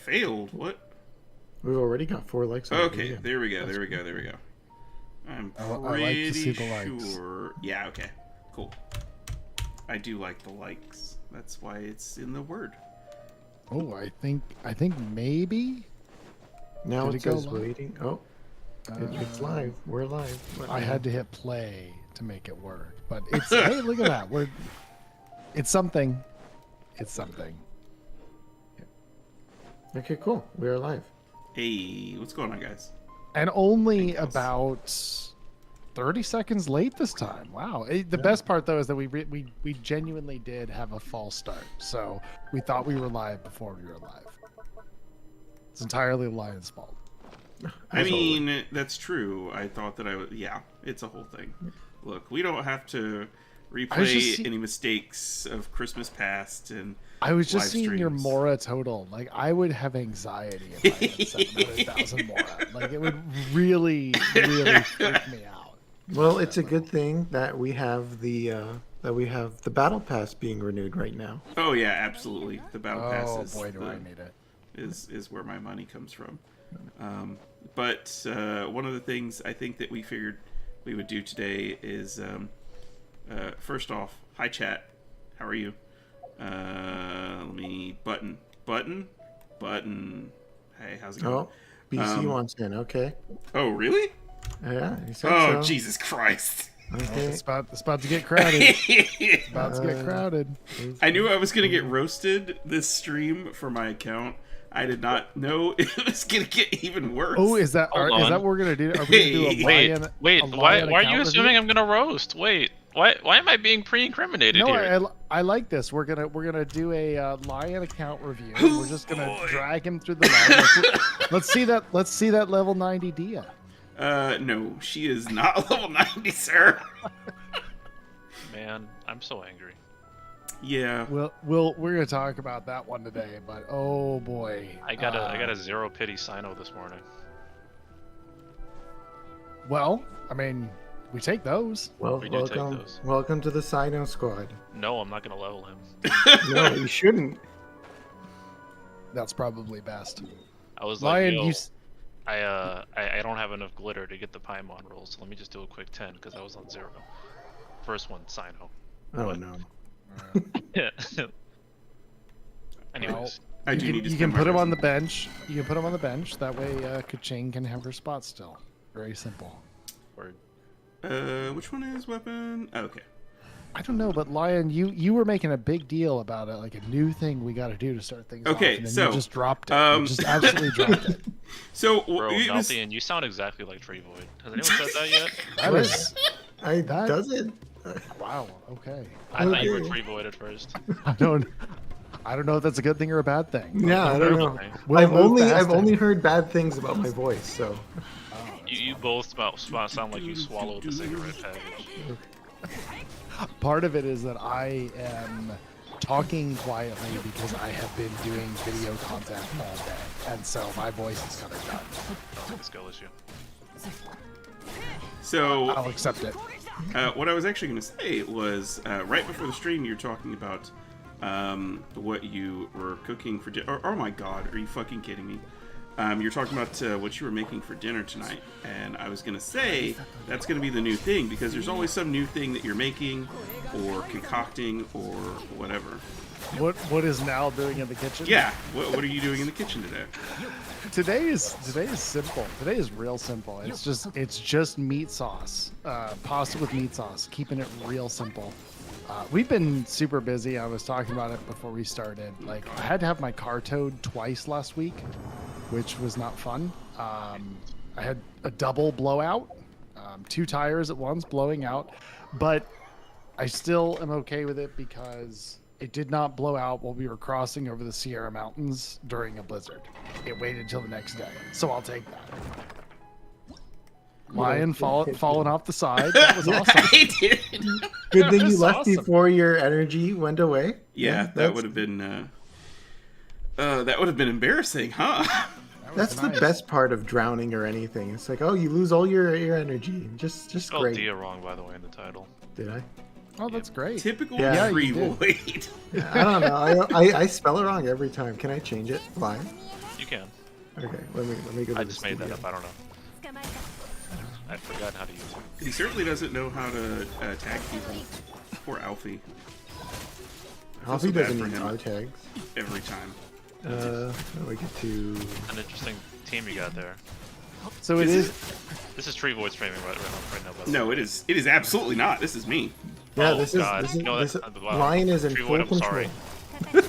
failed. What? We've already got 4 likes. On Okay, there we go. There we go. There we go. I'm pretty I like to see the likes. sure. Yeah. Okay. Cool. I do like the likes. That's why it's in the word. Oh, I think maybe. Now Did it it go says live? waiting. Oh, it's live. We're live. I had to hit play to make it work, but it's hey, look at that. It's something. It's something. Okay, cool. We are live. Hey, what's going on, guys? And only about 30 seconds late this time. Wow. The best part though is that we genuinely did have a false start. So we thought we were live before we were live. It's entirely Lion's fault. I mean, that's true. I thought that I would. Yeah, it's a whole thing. Look, we don't have to replay any mistakes of Christmas past and. I was just live seeing your streams. Mora total. Like, I would have anxiety if I had 700,000 Mora. Like, it would really, really freak me out. Well, it's a good thing that we have the battle pass being renewed right now. Oh yeah, absolutely. The battle pass Oh is boy, do I need it. is where my money comes from. But one of the things I think that we figured we would do today is first off, hi chat, how are you? Let me button. Hey, how's it going? Oh, BC wants in. Okay. Oh, really? Yeah. He said Oh, so. Jesus Christ! Okay. It's about to get crowded. It's about to get crowded. I knew I was gonna get roasted this stream for my account. I did not know it was gonna get even worse. Oh, is that Hold is on. that what we're gonna do? Are we gonna do a lion? Wait, a why lion are account you review? assuming I'm gonna roast? Wait, why am I being pre-incriminated No, here? I like this. We're gonna do a lion account review. Oh, We're just gonna boy. drag him through the line. Let's see that level 90 Deyah. No, she is not level 90, sir. Man, I'm so angry. Yeah. We're gonna talk about that one today, but oh boy, I got a zero pity Sino this morning. Well, I mean, we take those. Well, We do take welcome, those. welcome to the Sino squad. No, I'm not gonna level him. No, you shouldn't. That's probably best. I was Lion, like, yo, you. I don't have enough glitter to get the Paimon roll, so let me just do a quick 10 because I was on 0. First one, Sino. Oh What? no. Yeah. Anyways, I do need to You spend can my put him on the resume. bench. You can put him on the bench. That way, Kaching can have her spot still. Very simple. word. Which one is weapon? Oh, okay. I don't know, but Lion, you were making a big deal about it, like a new thing we got to do to start things off. Okay, And then so, you just dropped it. um, You just absolutely dropped it. So Bro, it was, Malthian, you sound exactly like Tree Void. Has anyone said that yet? That is That- Does it? wow. Okay. I thought you were Okay. Tree Void at first. I don't know if that's a good thing or a bad thing. Yeah, I don't know. Okay. We'll I've move only past it. heard bad things about my voice, so You both sound like you swallowed the cigarette package. Part of it is that I am talking quietly because I have been doing video content all day, and so my voice is kind of done. Skill issue. so I'll accept it. what I was actually going to say was right before the stream, you were talking about what you were cooking for dinner. Oh my God, are you fucking kidding me? You're talking about what you were making for dinner tonight, and I was going to say that's going to be the new thing because there's always some new thing that you're making or concocting or whatever. What is Nal doing in the kitchen? Yeah, what are you doing in the kitchen today? Today is simple. Today is real simple. It's just meat sauce, pasta with meat sauce. Keeping it real simple. We've been super busy. I was talking about it before we started. Like I had to have my car towed twice last week, which was not fun. I had a double blowout, 2 tires at once blowing out, but I still am okay with it because it did not blow out while we were crossing over the Sierra Mountains during a blizzard. It waited till the next day, so I'll take that. Lion falling off the side. That was awesome. I did. good thing you That's left awesome. before your energy went away. Yeah, that would have been embarrassing, huh? That's the nice. best part of drowning or anything. It's like, oh, you lose all your energy. Just Spelled great. Deyah wrong, by the way, in the title. Did I? Oh, that's great. Typical Yeah, Tree you did. Void. I don't know. I spell it wrong every time. Can I change it? Why? You can. Okay, let me go to I the just made that studio. up. I don't know. I forgot how to use it. He certainly doesn't know how to tag people. Poor Alfie. Alfie so bad doesn't for need him. our tags. Every time. Now we get to. An interesting team you got there. So it Is is. This is Tree Void streaming right now. By the No, way. it is absolutely not. This is me. Yeah, Oh, this God. is No, this wow. Lion is in Tree full Void, I'm control. sorry.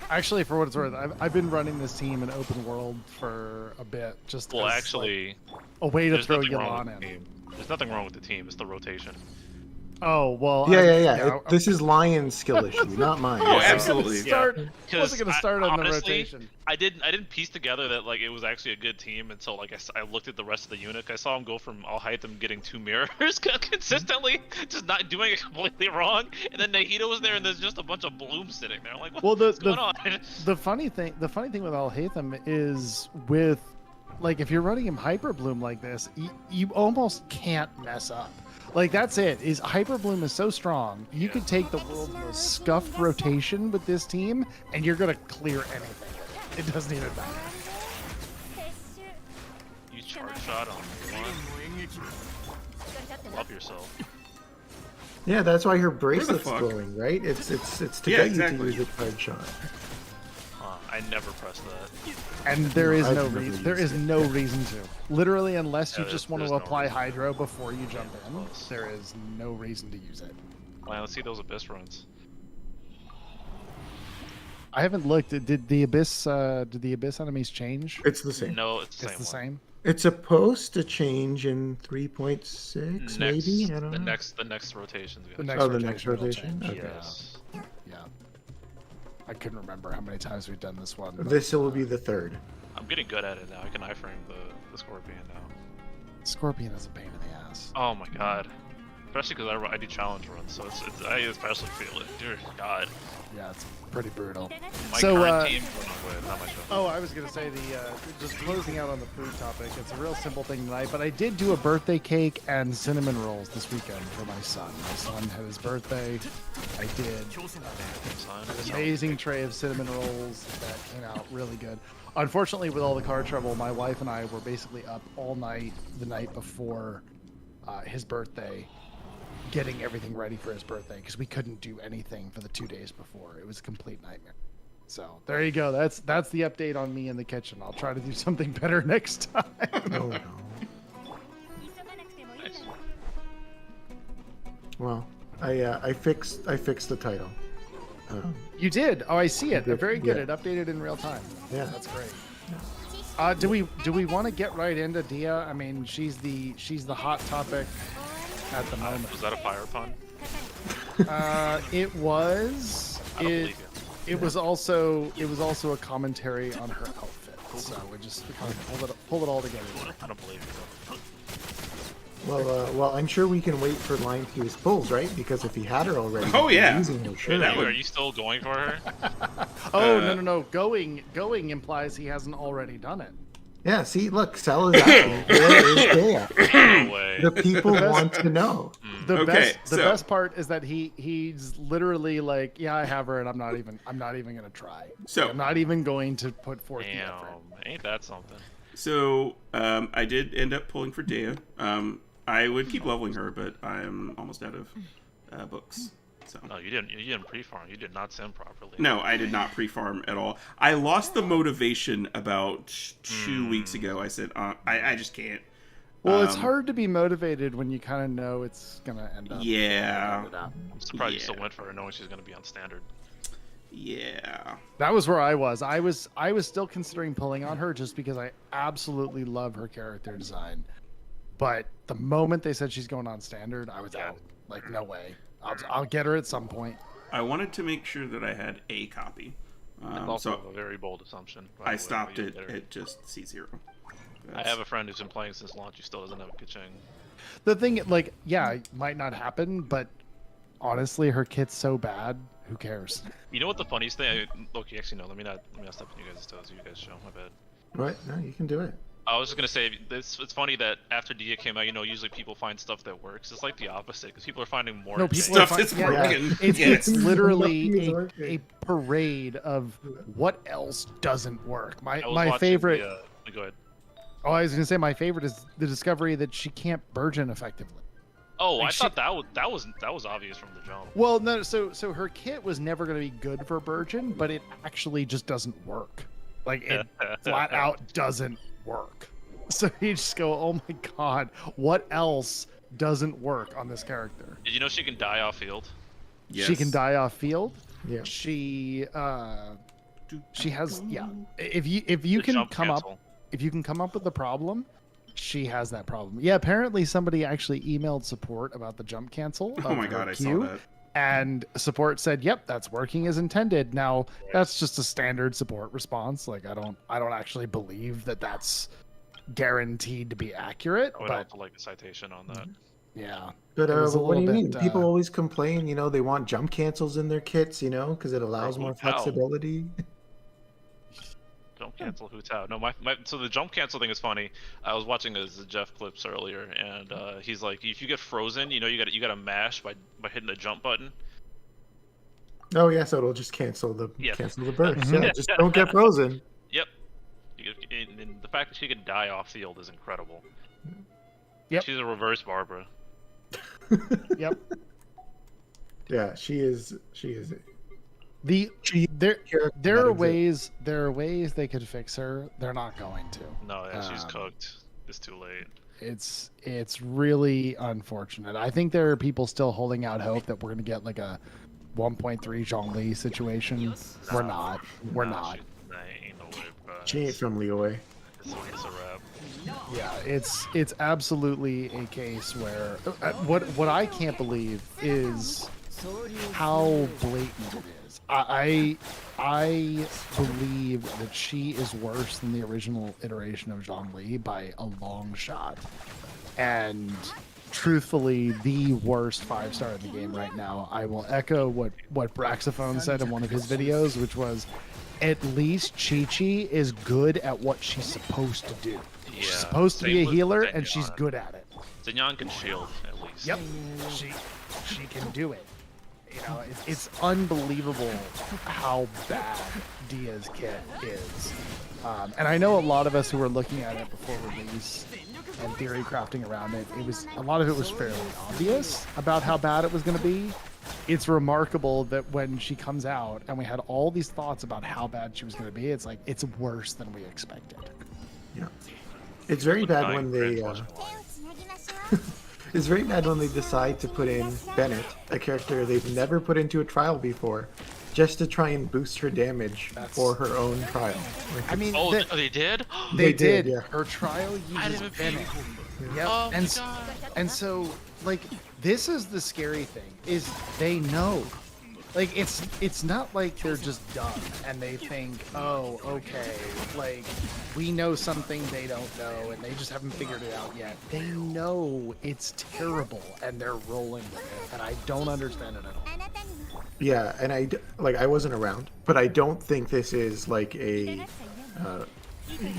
Actually, for what it's worth, I've been running this team in open world for a bit, just Well, as, actually, like, a way to there's throw nothing wrong Yalan with the in. team. There's nothing wrong with the team. It's the rotation. Oh well. Yeah. This is Lion's skill issue, not mine. Oh, Yeah. absolutely. Start, Yeah. wasn't gonna start on the Honestly, rotation. I didn't piece together that like it was actually a good team until like I looked at the rest of the unit. I saw him go from Al Haytham getting 2 mirrors consistently, just not doing it completely wrong, and then Nahida was there and there's just a bunch of blooms sitting there. I'm like, what's going on? The funny thing with Al Haytham is with, like, if you're running him Hyper Bloom like this, you almost can't mess up. Like, that's it. Is Hyper Bloom is so strong, you could take the world's most scuffed rotation with this team, and you're gonna clear anything. It doesn't even matter. You charge shot on one. Love yourself. Yeah, that's why her bracelet's fuck? glowing, right? It's to Yeah, get exactly. you to use a card shot. I never pressed that. And there is I've no never reason. There used is it. no reason to. Literally, unless you Yeah, just want to there's no apply reason. Hydro before you jump in, Close. there is no reason to use it. Wow, let's see those abyss runs. I haven't looked. Did the abyss enemies change? It's the same. No, it's the It's same. the same. It's supposed to change in 3.6, Next, maybe. I don't the know. next rotation's The gonna next Oh, the next it'll rotation? change. Okay. Yes. Yeah. I couldn't remember how many times we've done this one. but, This will be the third. I'm getting good at it now. I can iframe the Scorpion now. Scorpion is a pain in the ass. Oh my god. Especially because I do challenge runs, so I especially feel it. Dear God. Yeah, it's pretty brutal. My So, current team, not my show. Oh, I was gonna say just closing out on the food topic. It's a real simple thing tonight, but I did do a birthday cake and cinnamon rolls this weekend for my son. My son had his birthday. I did an amazing tray of cinnamon rolls that came out really good. Unfortunately, with all the car trouble, my wife and I were basically up all night the night before his birthday, getting everything ready for his birthday because we couldn't do anything for the 2 days before. It was a complete nightmare. So there you go. That's the update on me in the kitchen. I'll try to do something better next time. Oh no. Nice. Well, I fixed the title. You did. Oh, I see it. did, Very good. yeah. It updated in real time. Yeah. That's great. Do we want to get right into Dehya? I mean, she's the hot topic at the moment. Was that a fire pun? It was. I don't It believe you. it was also a commentary on her outfit. So we just kind of pull it all together. I don't believe you. Well, I'm sure we can wait for Lion to use pulls, right? Because if he had her already, Oh, he'd be yeah. using her. Sure. that would- Are you still going for her? Oh no. Going implies he hasn't already done it. Yeah. See, look, Sal is asking. Where is Deyah? No way. The people want to know. The Okay, the so- best part is that he's literally like, yeah, I have her, and I'm not even gonna try. So- I'm not even going to put forth the Damn, effort. ain't that something? So I did end up pulling for Deyah. I would keep leveling her, but I'm almost out of books. So No, you didn't pre-farm. You did not sim properly. no, I did not pre-farm at all. I lost the motivation about 2 weeks ago. I said I just can't. Well, it's hard to be motivated when you kind of know it's gonna end up. Yeah, I'm surprised you still Yeah. went for her, knowing she's gonna be on standard. yeah. That was where I was. I was still considering pulling on her just because I absolutely love her character design. But the moment they said she's going on standard, I was out. Like, no way. I'll get her at some point. I wanted to make sure that I had a copy. It's also So a very bold assumption. by the I way, stopped but you it did her. at just C0. I have a friend who's been playing since launch. He still doesn't have a Kaching. The thing, like, yeah, it might not happen, but honestly, her kit's so bad. Who cares? You know what the funniest thing? Look, actually no. Let me not step on you guys' toes. You guys show. My bad. What? No, you can do it. I was just gonna say it's funny that after Dehya came out, usually people find stuff that works. It's like the opposite because people are finding more. No, people Stuff are that's yeah, broken. It's, Yeah. it's literally Nothing is a working. parade of what else doesn't work. I was My watching favorite. go ahead. Oh, I was gonna say my favorite is the discovery that she can't burgeon effectively. Oh, Like I thought that was obvious from the jump. Well, no, so her kit was never gonna be good for burgeon, but it actually just doesn't work. Like it flat out doesn't work. So you just go, oh my god, what else doesn't work on this character? Did you know she can die off field? Yes. She can die off field. Yeah. She has If The you can jump come cancel. up if you can come up with the problem, she has that problem. Yeah, apparently somebody actually emailed support about the jump cancel. Oh of my her god, I queue, saw that. and support said, "Yep, that's working as intended." Now, that's just a standard support response. Like I don't actually believe that that's guaranteed to be accurate, I would but also like a citation on that. yeah. But It was a what do you little mean? bit, People always complain, they want jump cancels in their kits, because it allows more How? flexibility. Jump cancel, who's out? No, so the jump cancel thing is funny. I was watching his Jeff clips earlier, and he's like, if you get frozen, you got to mash by hitting the jump button. Oh yeah, so it'll just cancel the Yeah. burst. Mhm. Yeah, just don't get frozen. Yep. And the fact that she can die off field is incredible. Yep. She's a reverse Barbara. Yep. Yeah, she is. There Character there are that exists. ways they could fix her. They're not going to. No, yeah, she's Um, cooked. It's too late. It's really unfortunate. I think there are people still holding out hope that we're gonna get like a 1.3 Zhongli situation. We're not. We're Nah, not. Ain't no way, bro. She ain't from Liyue. It's a wrap. Yeah, it's absolutely a case where what I can't believe is how blatant it is. I believe that she is worse than the original iteration of Zhongli by a long shot, and truthfully, the worst 5-star in the game right now. I will echo what Braxophone said in one of his videos, which was, at least Chi-Chi is good at what she's supposed to do. Yeah. She's supposed to be Same a with healer, Zenyatta. and she's good at it. Zenyatta can shield at least. Yep, she can do it. It's unbelievable how bad Dia's kit is. And I know a lot of us who were looking at it before release and theory crafting around it, a lot of it was fairly obvious about how bad it was going to be. It's remarkable that when she comes out and we had all these thoughts about how bad she was going to be, it's like it's worse than we expected. Yeah, it's very bad when they. It's very bad when they decide to put in Bennett, a character they've never put into a trial before, just to try and boost her damage for her own trial. Like, I mean, Oh, they did? they did, did. yeah. Her trial I uses didn't Bennett. Yep. Oh my and god. And so, like, this is the scary thing, is they know. Like, it's not like they're just dumb and they think, oh, okay, like, we know something they don't know and they just haven't figured it out yet. They know it's terrible and they're rolling with it, and I don't understand it at all. yeah, and I wasn't around, but I don't think this is like a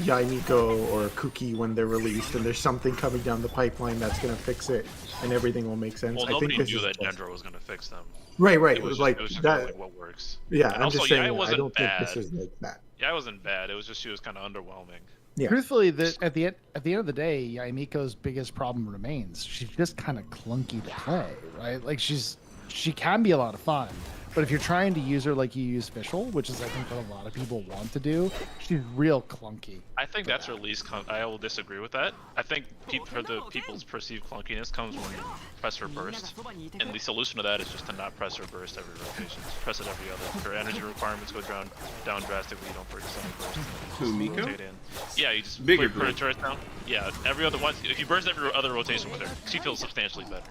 Yaimiko or Kuki when they're released and there's something coming down the pipeline that's going to fix it and everything will make sense. Well, I think nobody this knew is that just- Gendro was gonna fix them. Right, right. It was like just that. like what works. Yeah, And I'm also, just saying. Yai I wasn't don't think bad. this is like that. Yeah, I wasn't bad. It was just she was kind of underwhelming. Yeah. Truthfully, at the end of the day, Yaimiko's biggest problem remains. She's just kind of clunky to play, right? Like she can be a lot of fun, but if you're trying to use her like you use Fischl, which is I think what a lot of people want to do, she's real clunky. I think that's her least. I will disagree with that. I think people's perceived clunkiness comes when you press her burst, and the solution to that is just to not press her burst every rotation. Just press it every other. Her energy requirements go down drastically. You don't purchase any burst. Who, Miko? Rotate in. Yeah, you just Bigger put her group. turret down. Yeah, every other one. If you burst every other rotation with her, she feels substantially better.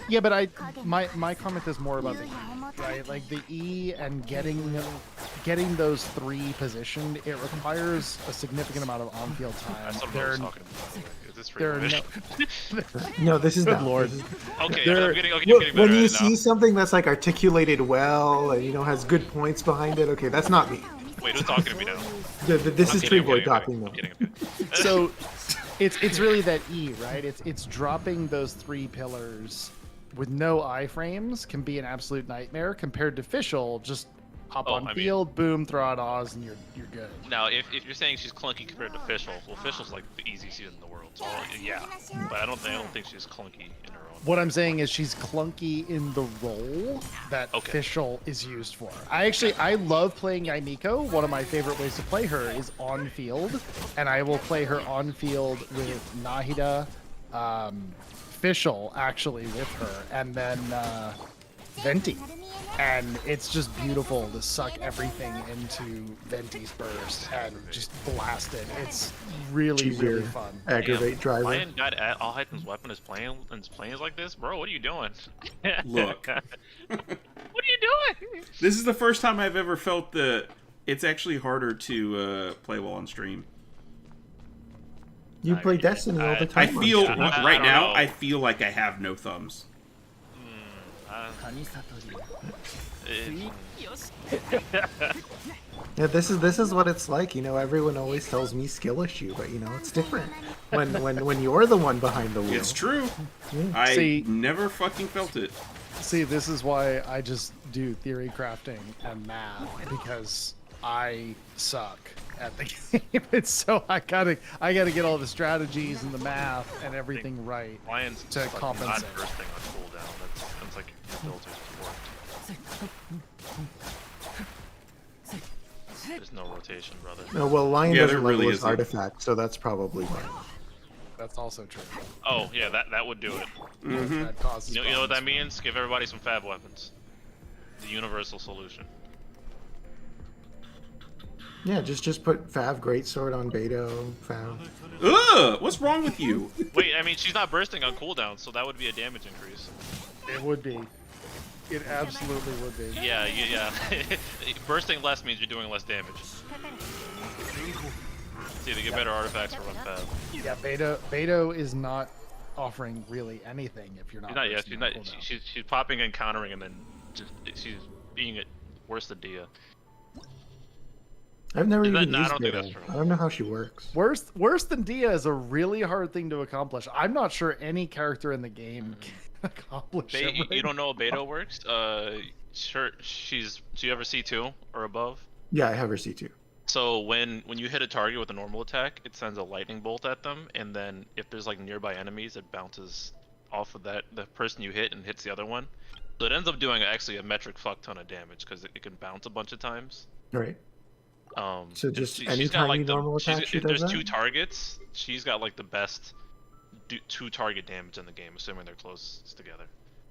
Yeah, but my comment is more about the E, right? Like the E and getting those three positioned, it requires a significant amount of on-field time. That's what I There was are- talking about. Is this there are free? No, this is Good not. lord. This is- Okay, there- I'm getting When better when at you it now. see something that's like articulated well and has good points behind it, okay, that's not me. Wait, who's talking to me now? This is I'm Tree kidding, Boy I'm talking though. kidding, I'm kidding. So It's really that E, right? It's dropping those 3 pillars with no iframes can be an absolute nightmare compared to Fischl. Just hop on field, boom, throw out Oz, and you're good. Now, if you're saying she's clunky compared to Fischl, well, Fischl's like the easiest season in the world. So yeah, but I don't think she's clunky in her own. What I'm saying is she's clunky in the role that Fischl is used for. I love playing Yaimiko. One of my favorite ways to play her is on field, and I will play her on field with Nahida, Fischl actually with her, and then Venti. And it's just beautiful to suck everything into Venti's burst and just blast it. It's really, really fun. Aggravate driver. Lion got all Hytham's weapon is playing like this, bro. What are you doing? Look. What are you doing? This is the first time I've ever felt that it's actually harder to play while on stream. You play Destiny all the time. I feel right now. I feel like I have no thumbs. Yeah, this is what it's like. You know, everyone always tells me skill issue, but you know, it's different when you're the one behind the wheel. It's true. I never fucking felt it. See, this is why I just do theory crafting and math, because I suck at the game. And so I gotta get all the strategies and the math and everything right Lion's to compensate. Not bursting on cooldown. That's like your filters worked. There's no rotation, brother. No, well, Lion doesn't level really his artifact, so that's probably why. That's also true. Oh yeah, that would do it. That causes You know what that means? Give everybody some fab weapons. The universal solution. Yeah, just put Fav Greatsword on Beto, Fav. Ugh! What's wrong with you? Wait, I mean she's not bursting on cooldown, so that would be a damage increase. It would be. It absolutely would be. Yeah. Bursting less means you're doing less damage. See, they get better artifacts for run fab. Yeah, Beto is not offering really anything if you're not. She's popping and countering, and then she's being it worse than Dehya. I've never even used I don't think Beto. that's true. I don't know how she works. Worse than Dehya is a really hard thing to accomplish. I'm not sure any character in the game can accomplish it. Right you don't know how Beto works? Sure, she's. Do you ever C2 or above? Yeah, I have her C2. So when you hit a target with a normal attack, it sends a lightning bolt at them, and then if there's like nearby enemies, it bounces off of the person you hit and hits the other one. So it ends up doing actually a metric fuck ton of damage because it can bounce a bunch of times. Right. So just she's anytime got, like, normal attack, she if does there's that? 2 targets, she's got like the best 2 target damage in the game, assuming they're close together.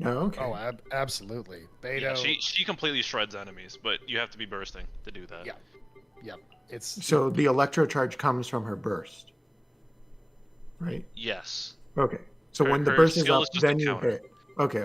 Oh, okay. Oh, absolutely. Beto. Yeah, she completely shreds enemies, but you have to be bursting to do that. Yeah. Yep. It's So the electro charge comes from her burst, right? Yes. Okay. So when the her burst is skill up, is just then a you counter. hit. Okay.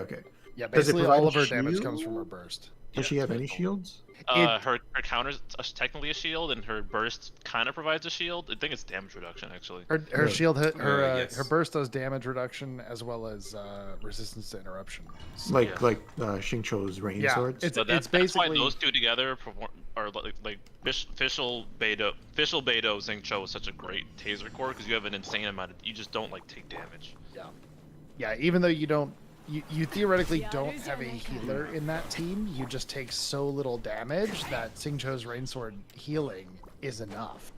Yeah, Does it basically provide all a of her damage shield? comes from her burst. Does she have any shields? Her counter's technically a shield, and her burst kind of provides a shield. I think it's damage reduction actually. Her shield hit yes. her burst does damage reduction as well as resistance to interruption. Like Xingqiu's rain swords? It's So that's basically why those two together are like Fischl Beto, Xingqiu is such a great taser core because you have an insane amount of. You just don't like take damage. Yeah, even though you don't. You theoretically don't have a healer in that team. You just take so little damage that Xingqiu's Rainsword healing is enough.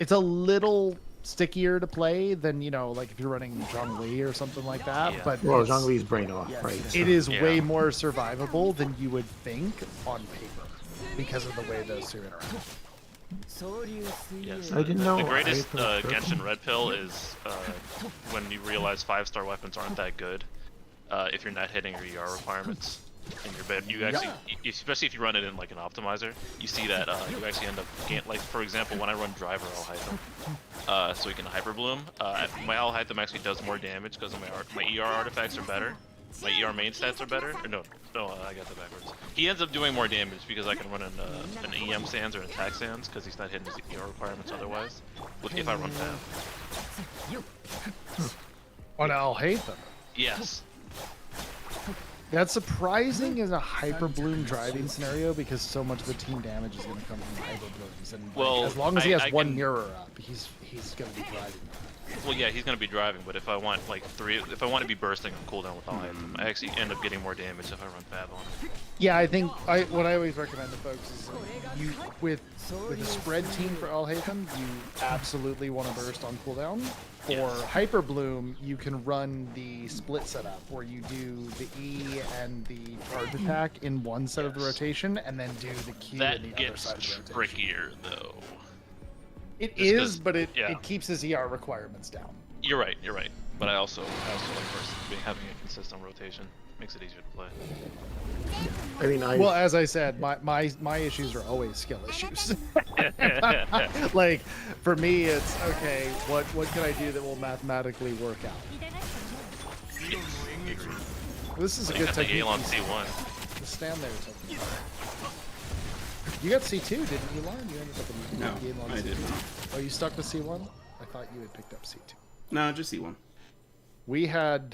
It's a little stickier to play than, like if you're running Zhongli or something like that. Yeah. But Well, Zhongli's brain off, right? it is Yeah. way more survivable than you would think on paper because of the way those two interact. Yes. I didn't know. The greatest I thought- Genshin Red Pill is when you realize 5-star weapons aren't that good if you're not hitting your ER requirements in your bed. You actually, especially if you run it in like an optimizer, you see that you actually end up like for example when I run Driver Al so we can Hyper Bloom. My Al actually does more damage because my ER artifacts are better. My ER main stats are better. Or no, I got that backwards. He ends up doing more damage because I can run an EM Sands or an Attack Sands because he's not hitting his ER requirements otherwise. If I run fast. Oh, no, I'll hate them. Yes. That's surprising in a Hyper Bloom driving scenario because so much of the team damage is going to come from Hyper Blooms. And like, Well, as long as he has I one can- mirror up, he's going to be driving. Well, yeah, he's gonna be driving, but if I want like if I want to be bursting on cooldown with all him, I actually end up getting more damage if I run Fab on him. Yeah, I think what I always recommend to folks is you with a spread team for Alhaitham, you absolutely want to burst on cooldown. For Yes. Hyper Bloom, you can run the split setup where you do the E and the charge attack in one set of the Yes. rotation, and then do the Q in That the other gets side of the rotation. trickier though. It Just 'cause- is, but it yeah. keeps his ER requirements down. You're right. But I also like having a consistent rotation. Makes it easier to play. I mean, Well, as I said, my issues are always skill issues. Like, for me, it's okay. What can I do that will mathematically work out? This is a You good got the technique. Gale on C1. Just stand there. Technique. You got C2, didn't you, Lauren? You ended up in No, Gale on I C2. did not. Oh, you stuck with C1? I thought you had picked up C2. No, just see one. We had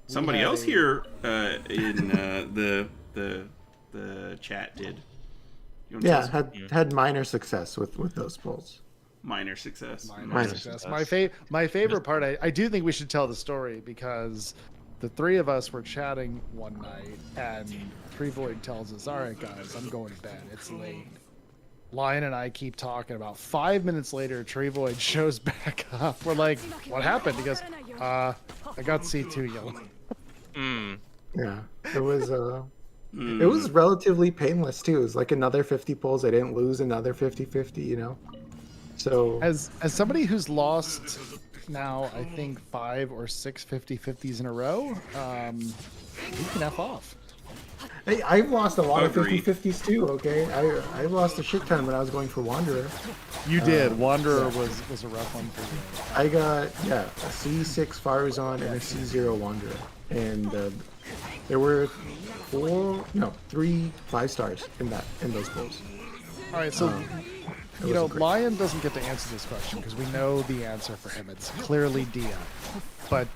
Somebody else here in the chat did. You wanna tell yeah, us? had minor success with those pulls. Minor success. Minor success. success. My favorite part, I do think we should tell the story because the three of us were chatting one night and Trevoid tells us, all right, guys, I'm going to bed. It's late. Lion and I keep talking. About 5 minutes later, Trevoid shows back up. We're like, what happened? He goes, I got C2 yellow. Yeah, it was it was relatively painless too. It was like another 50 pulls. I didn't lose another 50-50, you know. So As somebody who's lost now, I think 5 or 6 50-50s in a row, you can F off. hey, I've lost a lot Agreed. of 50-50s too. Okay, I lost a shit ton when I was going for Wanderer. You did. Wanderer was a rough one for you. I got a C6 Faruzon and a C0 Wanderer, and there were 3 5-stars in those pulls. All right, so It you know, wasn't great. Lion doesn't get to answer this question because we know the answer for him. It's clearly Dehya. But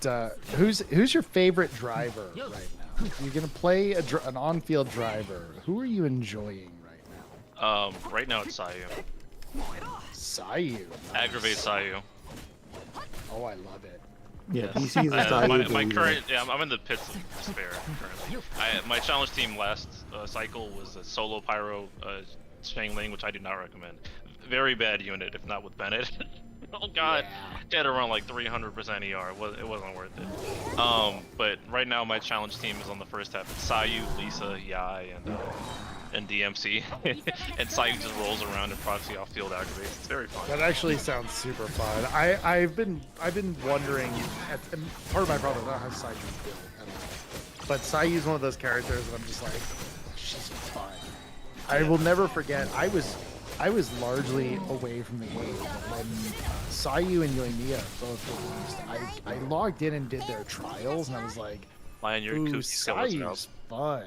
who's your favorite driver right now? You're gonna play an on-field driver. Who are you enjoying right now? Right now it's Sayu. Sayu. Aggravate Sayu. Oh, I love it. Yeah, PC's a My current, I'm in the pits of despair currently. My challenge team last cycle was a solo pyro Shangling, which I do not recommend. Very bad unit, if not with Bennett. Oh god, they had to run like 300% ER. It wasn't worth it. But right now my challenge team is on the first half. It's Sayu, Lisa, Yai, and DMC, and Sayu just rolls around and proxy off field activates. It's very fun. That actually sounds super fun. I've been wondering. Part of my problem is I don't have Sayu built at all. But Sayu's one of those characters that I'm just like, she's fun. I will never forget. I was largely away from the game when Sayu and Yoimiya both released. I logged in and did their trials, and I was like, Lion, your "Ooh, kooky skill wasn't up. Sayu's fun."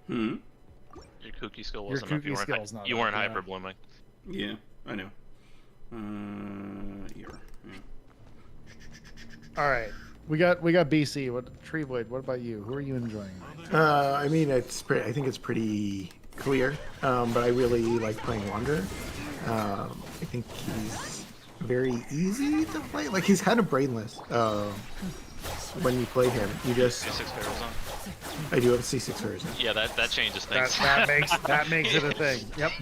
Your kooky skill Your wasn't up. kooky skill's not You up, weren't yeah. hyper blooming. Yeah, I know. Here. Yeah. All right, we got BC. What Trevoid? What about you? Who are you enjoying? I mean, I think it's pretty clear, but I really like playing Wanderer. I think he's very easy to play. Like, he's kind of brainless. When you play him, you just... C6 Pharaohs on. I do have a C6 version. Yeah, that changes things. That makes it a thing. Yep.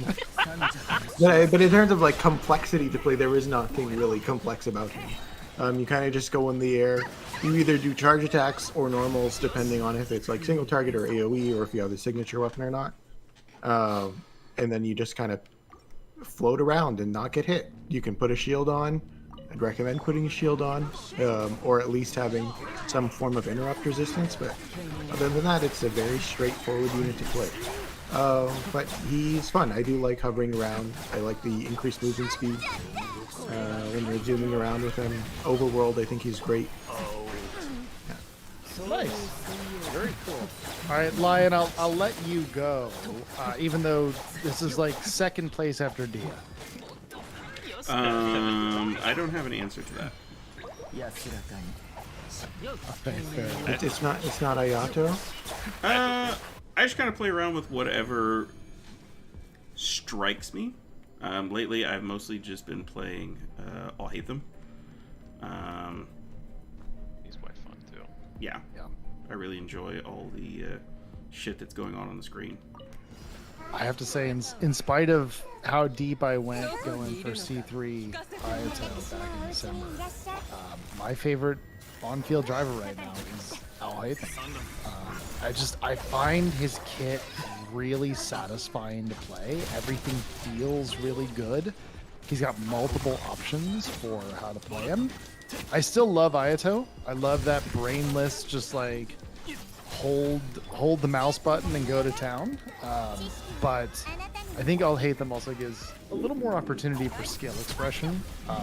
But in terms of like complexity to play, there is nothing really complex about him. You kind of just go in the air. You either do charge attacks or normals, depending on if it's like single target or AoE, or if you have the signature weapon or not. And then you just kind of float around and not get hit. You can put a shield on. I'd recommend putting a shield on, or at least having some form of interrupt resistance. But other than that, it's a very straightforward unit to play. But he's fun. I do like hovering around. I like the increased movement speed when you're zooming around with him. Overworld, I think he's great. Nice. Very cool. All right, Lion, I'll let you go, even though this is like second place after Dehya. I don't have an answer to that. It's not Ayato. I just kind of play around with whatever strikes me. Lately, I've mostly just been playing I'll Hate Them. He's quite fun too. Yeah. Yeah. I really enjoy all the shit that's going on the screen. I have to say, in spite of how deep I went going for C3 Ayato back in December, my favorite on-field driver right now is Alhaith. I find his kit really satisfying to play. Everything feels really good. He's got multiple options for how to play him. I still love Ayato. I love that brainless, just like hold the mouse button and go to town. But I think I'll Hate Them also gives a little more opportunity for skill expression,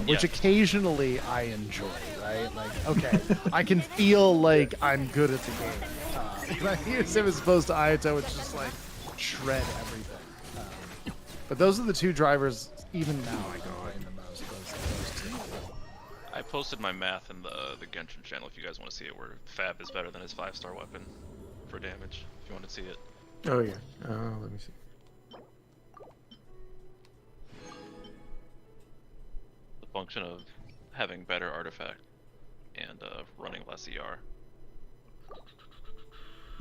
which occasionally I enjoy, right? Like, okay, I can feel like I'm good at the game. But I use him as opposed to Ayato, it's just like shred everything. But those are the two drivers, even now, I go playing the most. Those two. I posted my math in the Genshin channel if you guys want to see it, where Fab is better than his 5-star weapon for damage, if you want to see it. Oh yeah. Let me see. The function of having better artifact and running less ER.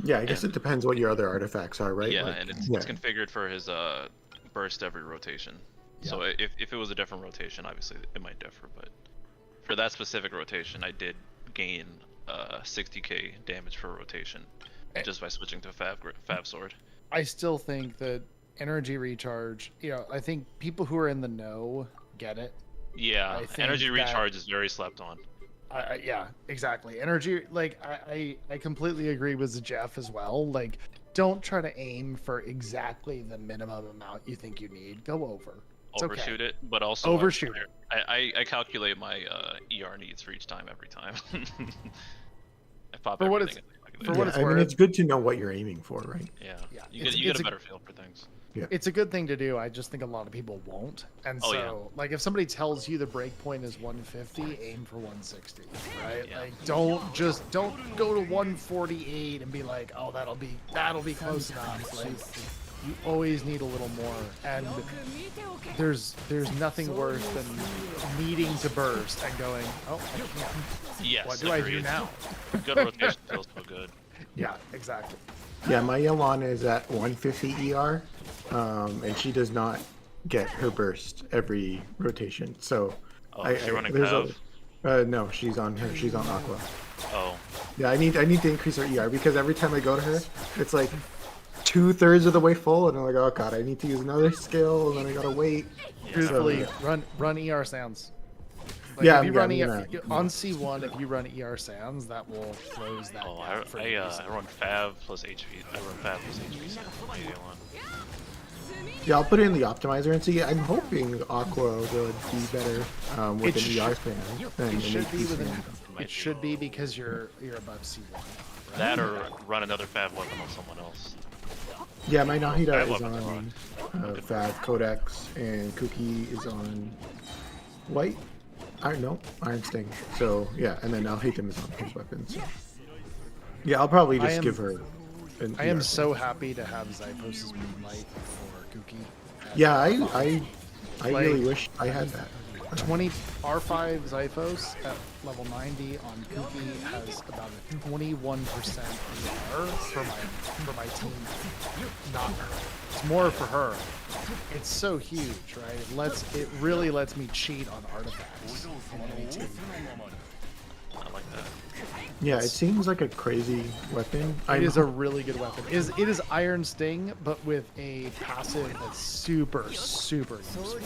Yeah, I guess it depends what your other artifacts are, right? Yeah, Like, and it's configured for his burst every rotation. Yeah. So if it was a different rotation, obviously it might differ, but for that specific rotation, I did gain 60k damage per rotation just by switching to Fab Sword. I still think that energy recharge, I think people who are in the know get it. Yeah, I think energy that- recharge is very slept on. Yeah, exactly. Energy, like, I completely agree with Jeff as well. Like, don't try to aim for exactly the minimum amount you think you need. Go over. It's Overshoot okay. it, but also Overshoot it. I calculate my ER needs for each time every time. I pop For what everything it's- in the calculator. for what I it's mean, worth. it's good to know what you're aiming for, right? Yeah, Yeah, you it's- get it's a a- better feel for things. It's a good thing to do. I just think a lot of people won't. And Oh, so, yeah. like, if somebody tells you the break point is 150, aim for 160, right? Yeah. Like, don't go to 148 and be like, oh, that'll be close enough. Like, you always need a little more. And there's nothing worse than needing to burst and going, oh, I can't. Yes, What do I do agreed. now? Good rotation feels so good. Yeah, exactly. Yeah, my Yolana is at 150 ER, and she does not get her burst every rotation. So, Oh, is she running there's Pav? no, she's on Aqua. Oh, Yeah, I need to increase her ER because every time I go to her, it's like 2/3 of the way full, and I'm like, oh god, I need to use another skill, and then I gotta wait. Truthfully, So, run ER sounds. Like, Yeah, if you yeah, run I mean ER, that. on C1, if you run ER sounds, that will close that oh, gap for I you. run Fab plus HP. I run Fab plus HP sound for my one. yeah, I'll put it in the optimizer and see. I'm hoping Aqua would be better with It an ER fan than It an should be HP within. fan. It should be because you're above C1. That or run another Fab weapon on someone else. Yeah, my Nahida Fab is weapons on Fab Codex, and Cookie is on White. Iron Sting. So yeah, and then I'll hate them is on his weapon. So yeah, I'll probably just give her. An I am ER so happy to have Zyphos' Moonlight for Kuki. Yeah, I really Like- wish I had that. 20 R5 Zyphos at level 90 on Kuki has about a 21% ER for my team. Not her. It's more for her. It's so huge, right? It really lets me cheat on artifacts in any team. I like that. Yeah, it seems like a crazy weapon. It is a really good weapon. It is Iron Sting, but with a passive that's super, super useful.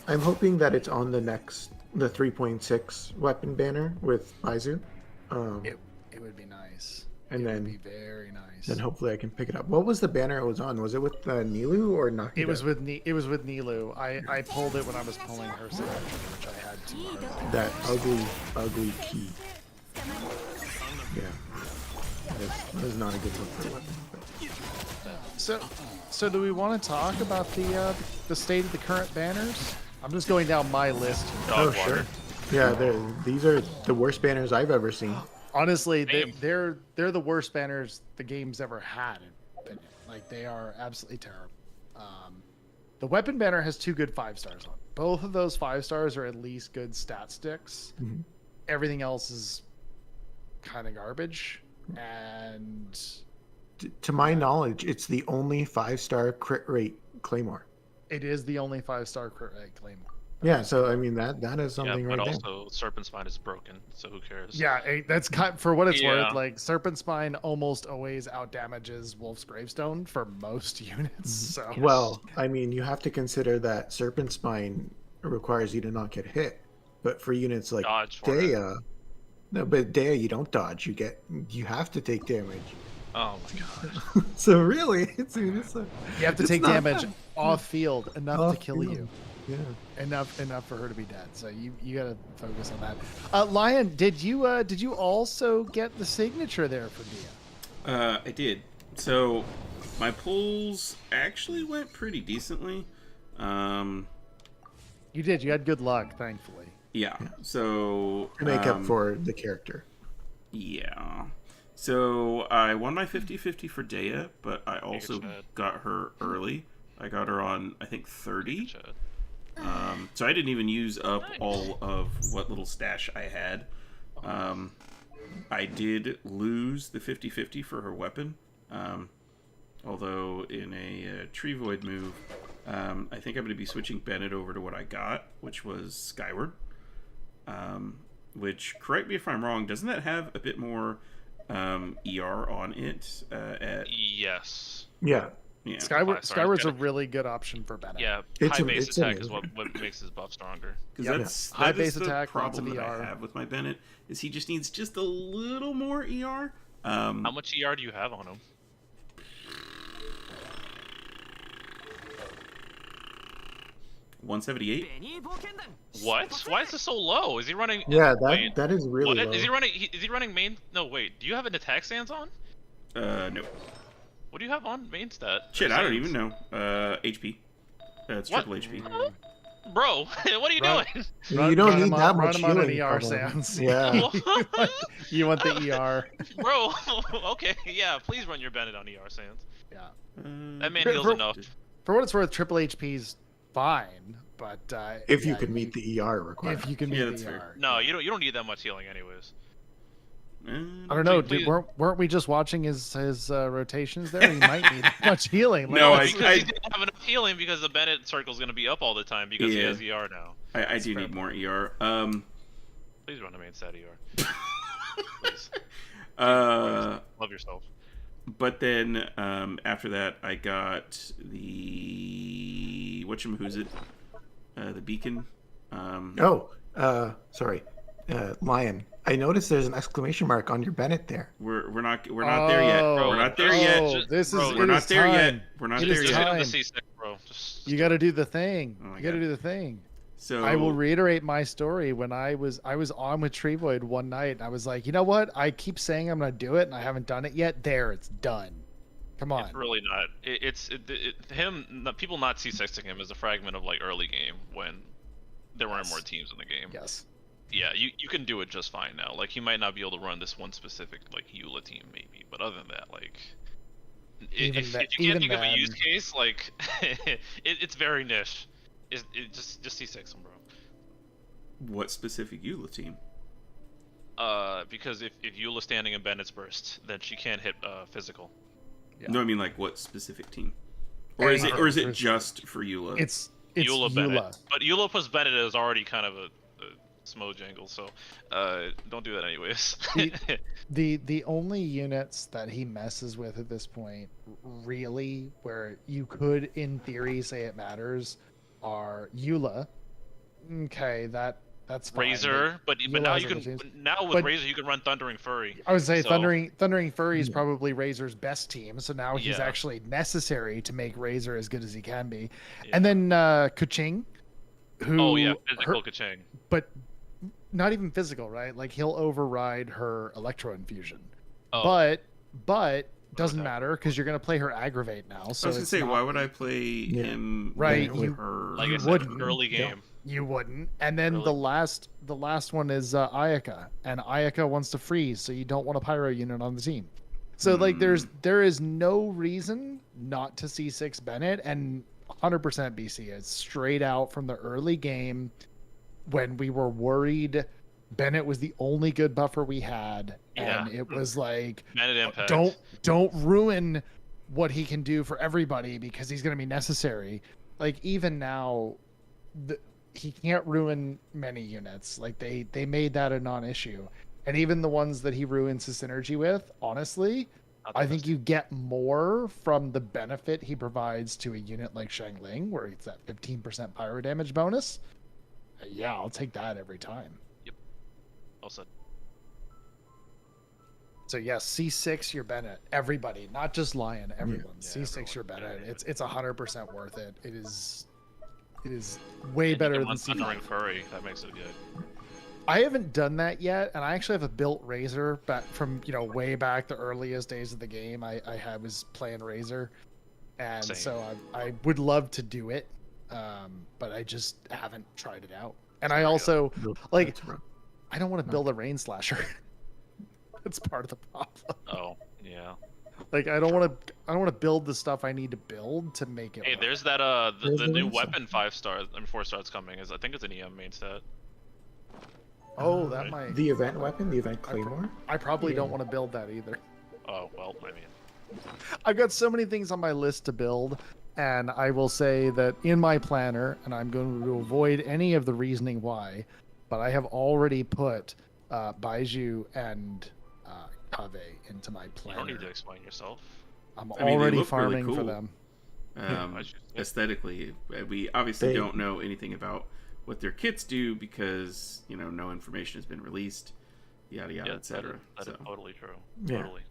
I'm hoping that it's on the 3.6 weapon banner with Baizu. It would be nice. And It would then- be very nice. Then hopefully I can pick it up. What was the banner it was on? Was it with Nilu or Nahida? It was with Nilu. I pulled it when I was pulling her selection, which I had to. that ugly key. Yeah. That is not a good look for a weapon. So do we want to talk about the state of the current banners? I'm just going down my list here. Oh, Dog water. sure. Yeah, these are the worst banners I've ever seen. Honestly, Damn. they're the worst banners the game's ever had. In my opinion. Like they are absolutely terrible. The weapon banner has 2 good 5 stars on. Both of those 5 stars are at least good stat sticks. Mhm. Everything else is kind of garbage. And To my knowledge, it's the only 5-star crit rate Claymore. it is the only 5-star crit rate Claymore. Yeah, so I mean that is Yeah, something but right also Serpent Spine is broken, so who cares? Yeah, that's for what it's Yeah. worth. Like Serpent Spine almost always out damages Wolf's Gravestone for most units. So there. Well, I mean, you have to consider that Serpent Spine requires you to not get hit, but for units like Dodge for it. Deyah, no, but Deyah you don't dodge. You have to take damage. Oh my god. So really, it's a, you have to it's take not damage bad. off field enough Off to kill field. you. Yeah. Enough for her to be dead. So you got to focus on that. Lion, did you also get the signature there for Dehya? I did. So my pulls actually went pretty decently. You did. You had good luck, thankfully. Yeah. So To make up for the character. Yeah. So I won my 50-50 for Deyah, but I also Chad. got her early. I got her on, I think, 30. Chad. So I didn't even use up all of what little stash I had. I did lose the 50-50 for her weapon. Although in a Tree Void move, I think I'm going to be switching Bennett over to what I got, which was Skyward. Which, correct me if I'm wrong, doesn't that have a bit more ER on it? Yes. Yeah. Yeah. Skyward's a really good option for Bennett. Yeah, It's high a- base it's attack amazing. is what makes his buff stronger. Because High that is base the attack, lots of problem that ER. I have with my Bennett is he just needs just a little more ER. How much ER do you have on him? $178. What? Why is this so low? Is he running? Yeah, Wait, that is really what? low. Is he running? Is he running main? No, wait. Do you have an attack stance on? No. What do you have on main stat? Shit, I don't Stance? even know. HP. It's What? triple HP. Bro, what are you Run. doing? You don't Run need him that on- much run him on an healing. ER probably. seance. Yeah. You want the ER? Bro, okay, yeah. Please run your Bennett on ER Sands. Yeah. That man For- heals for- enough. For what it's worth, triple HP's fine, but If you yeah, can meet the ER requirement. if you can meet Yeah, the that's fair. ER. No, you don't need that much healing, anyways. I don't know. Please- Weren't we just watching his rotations there? He might need that much healing. No, Like, Because he's gonna have enough healing because the Bennett circle's gonna be up all the time because he Yeah. has ER now. I do need more ER. Please run a main stat ER. Please. Uh, Love yourself. but then after that, I got the whatchamahoosit, the beacon. Sorry, Lion. I noticed there's an exclamation mark on your Bennett there. We're not there yet. Oh, We're not there oh, yet. This is Bro, We're it not is there yet. time. We're not It there is Just yet. hit him time. the C6, bro. Just You got to do the thing. Oh my You got to God. do the thing. So I will reiterate my story. When I was on with Trevoid one night, and I was like, you know what? I keep saying I'm gonna do it, and I haven't done it yet. There, it's done. Come on. It's really not. People not C6ing him is a fragment of like early game when there weren't Yes. more teams in the game. Yes. Yeah, you can do it just fine now. Like he might not be able to run this one specific like Eula team maybe, but other than that, like Even if that- you can't even think of a then- use case, like it's very niche. It just C6 him, bro. what specific Eula team? Because if Eula's standing in Bennett's burst, then she can't hit physical. Yeah. No, I mean like what specific team? Or is it Any- just for Eula? It's Eula Eula. Bennett. But Eula plus Bennett is already kind of a smojangle, so don't do that anyways. The only units that he messes with at this point, really, where you could in theory say it matters, are Eula. Okay, that's fine, Razor, but Eula now has you other can teams. now with But- Razor you can run Thundering Fury. I would say So- Thundering Fury is probably Razor's best team, so now he's Yeah. actually necessary to make Razor as good as he can be. Yeah. And then Kuching, who Oh yeah, physical her- Kachang. but not even physical, right? Like he'll override her Electro Infusion. Oh, But doesn't that? matter because you're gonna play her Aggravate now. So I was gonna it's say, not- why would I play him Right, with you- her? like I you said, wouldn't. early Yeah. game. You wouldn't. And then Really? the last one is Ayaka, and Ayaka wants to freeze, so you don't want a pyro unit on the team. So like there is no reason not to C6 Bennett, and 100% BC is straight out from the early game when we were worried Bennett was the only good buffer we had, and it was like Bennett Impact. don't ruin what he can do for everybody because he's going to be necessary. Like even now, he can't ruin many units. Like they made that a non-issue, and even the ones that he ruins his synergy with, honestly, I think you get more from the benefit he provides to a unit like Shangling, where it's that 15% pyro damage bonus. Yeah, I'll take that every time. Yep. All said. So yes, C6 your Bennett. Everybody, not just Lion. Everyone. Yeah, C6 everyone. your Bennett. It's 100% worth it. It is way better than C5. Thundering Furry. That makes it good. I haven't done that yet, and I actually have a built Razor back from way back the earliest days of the game. I was playing Razor, and Same. so I would love to do it, but I just haven't tried it out. And I also like I don't want to build a Rain Slasher. That's part of the problem. Oh yeah. Like I don't want to build the stuff I need to build to make it. Hey, work. there's that the There's the new Rain weapon 4 stars coming. I think it's an EM main set. Oh, that might. The event weapon, the event claymore. I probably don't want to build that either. Oh well, I mean. I've got so many things on my list to build, and I will say that in my planner, and I'm going to avoid any of the reasoning why, but I have already put Baiju and Kave into my You planner. don't need to explain yourself. I'm I mean, they already look really farming for cool. them. Aesthetically, we obviously They- don't know anything about what their kits do because no information has been released, yada yada, Yeah, etc. that is totally true. Yeah. Totally.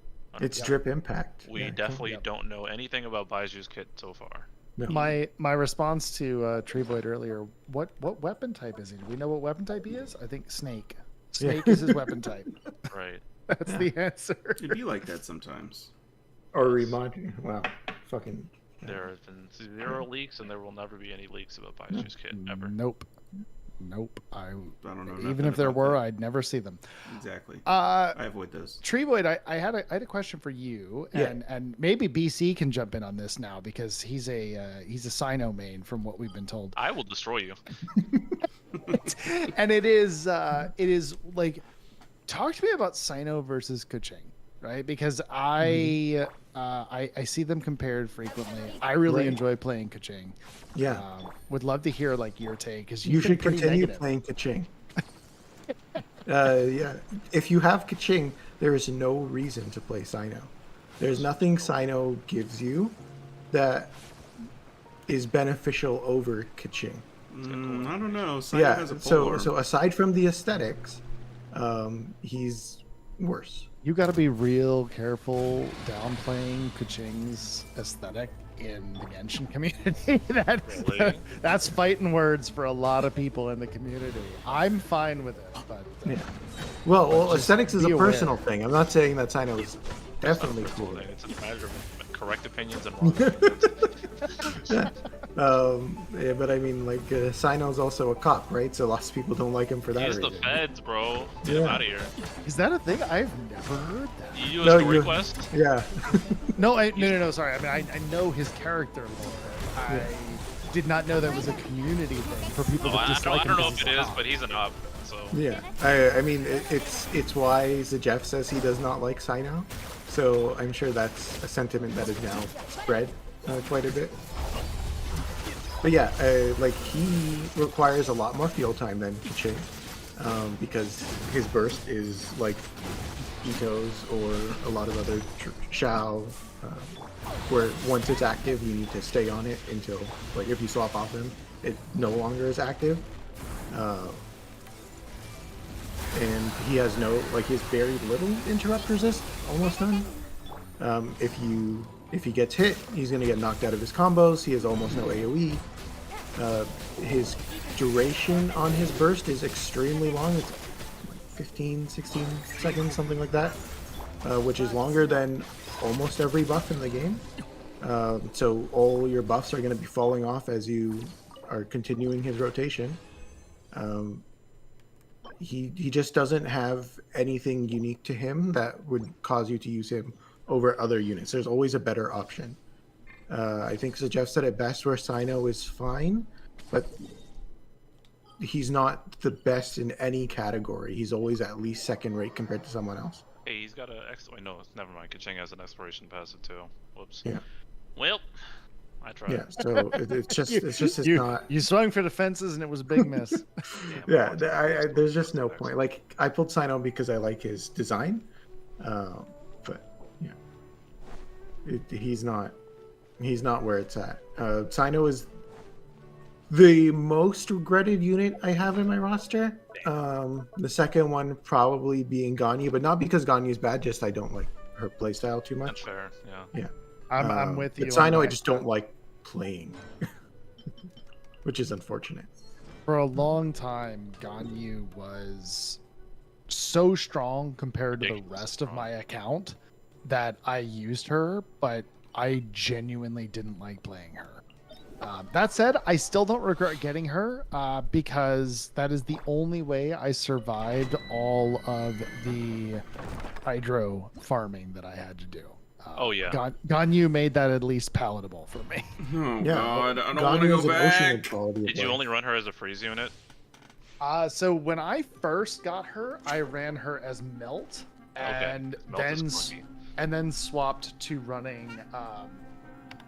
It's Yeah. drip impact. We Yeah, definitely Yep. don't know anything about Baiju's kit so far. No. My response to Tree Void earlier, what weapon type is he? Do we know what weapon type he is? I think Snake. Snake is his weapon type. Right. That's the answer. It'd be like that sometimes. Or remod. Wow. Fucking. There have been 0 leaks, and there will never be any leaks about Baiju's kit ever. Nope. I don't know even nothing if there about were, that. I'd never see them. Exactly. I avoid those. Tree Void, I had a question for you, and maybe BC can jump in on this now because he's a Sino main from what we've been told. I will destroy you. And it is like, talk to me about Sino versus Kuching, right? Because I see them compared frequently. I really Right. enjoy playing Kuching. Yeah. Would love to hear like your take because You should continue playing Kaching. Yeah. If you have Kaching, there is no reason to play Sino. There's nothing Sino gives you that is beneficial over Kaching. I don't know. Sino Yeah. has a So polearm. aside from the aesthetics, he's worse. You got to be real careful downplaying Kuching's aesthetic in the Genshin community. Really? That's fighting words for a lot of people in the community. I'm fine with it, but Yeah. Well, aesthetics is be a aware. personal thing. I'm not saying that Sino is definitely cool. It's a matter of correct opinions and wrong opinions. Yeah, but I mean, like, Sino's also a cop, right? So lots of people don't like him for that He's the reason. feds, bro. Get him Yeah. out of here. is that a thing? I've never heard that. You do a No, story you- quest? Yeah. No. Sorry. I mean, I know his character more. I did not know that was a community thing for people Oh, to I dislike don't him know because if it he's a is, cop. but he's an op. So Yeah. I mean, it's why Jeff says he does not like Sino. So I'm sure that's a sentiment that is now spread quite a bit. But yeah, like, he requires a lot more field time than Kaching, because his burst is like Ito's or a lot of other Shao, where once it's active, you need to stay on it until, like, if you swap off him, it no longer is active. And he has he has very little interrupt resist, almost none. If he gets hit, he's going to get knocked out of his combos. He has almost no AoE. His duration on his burst is extremely long. It's 15, 16 seconds, something like that, which is longer than almost every buff in the game. So all your buffs are going to be falling off as you are continuing his rotation. He just doesn't have anything unique to him that would cause you to use him over other units. There's always a better option. I think so Jeff said it best where Sino is fine, but he's not the best in any category. He's always at least second rate compared to someone else. Hey, he's got a. Wait, no, never mind. Kaching has an exploration passive too. Whoops. Yeah. Well, I tried. Yeah, so it's just not. You swung for the fences and it was a big miss. Yeah, there's just no point. Like I pulled Sino because I like his design, but yeah, he's not where it's at. Sino is the most regretted unit I have in my roster. The second one probably being Ganyu, but not because Ganyu is bad. Just I don't like her playstyle too much. That's fair. Yeah. Yeah, I'm with you. But Sino, I just don't like playing, which is unfortunate. For a long time, Ganyu was so strong compared to the rest of my account that I used her, but I genuinely didn't like playing her. That said, I still don't regret getting her because that is the only way I survived all of the hydro farming that I had to do. Oh yeah. Ganyu made that at least palatable for me. Oh Yeah, god, I don't Ganyu want to is go an ocean back. of quality of Did you life. only run her as a freeze unit? So when I first got her, I ran her as Melt, and Melt is clunky. then swapped to running.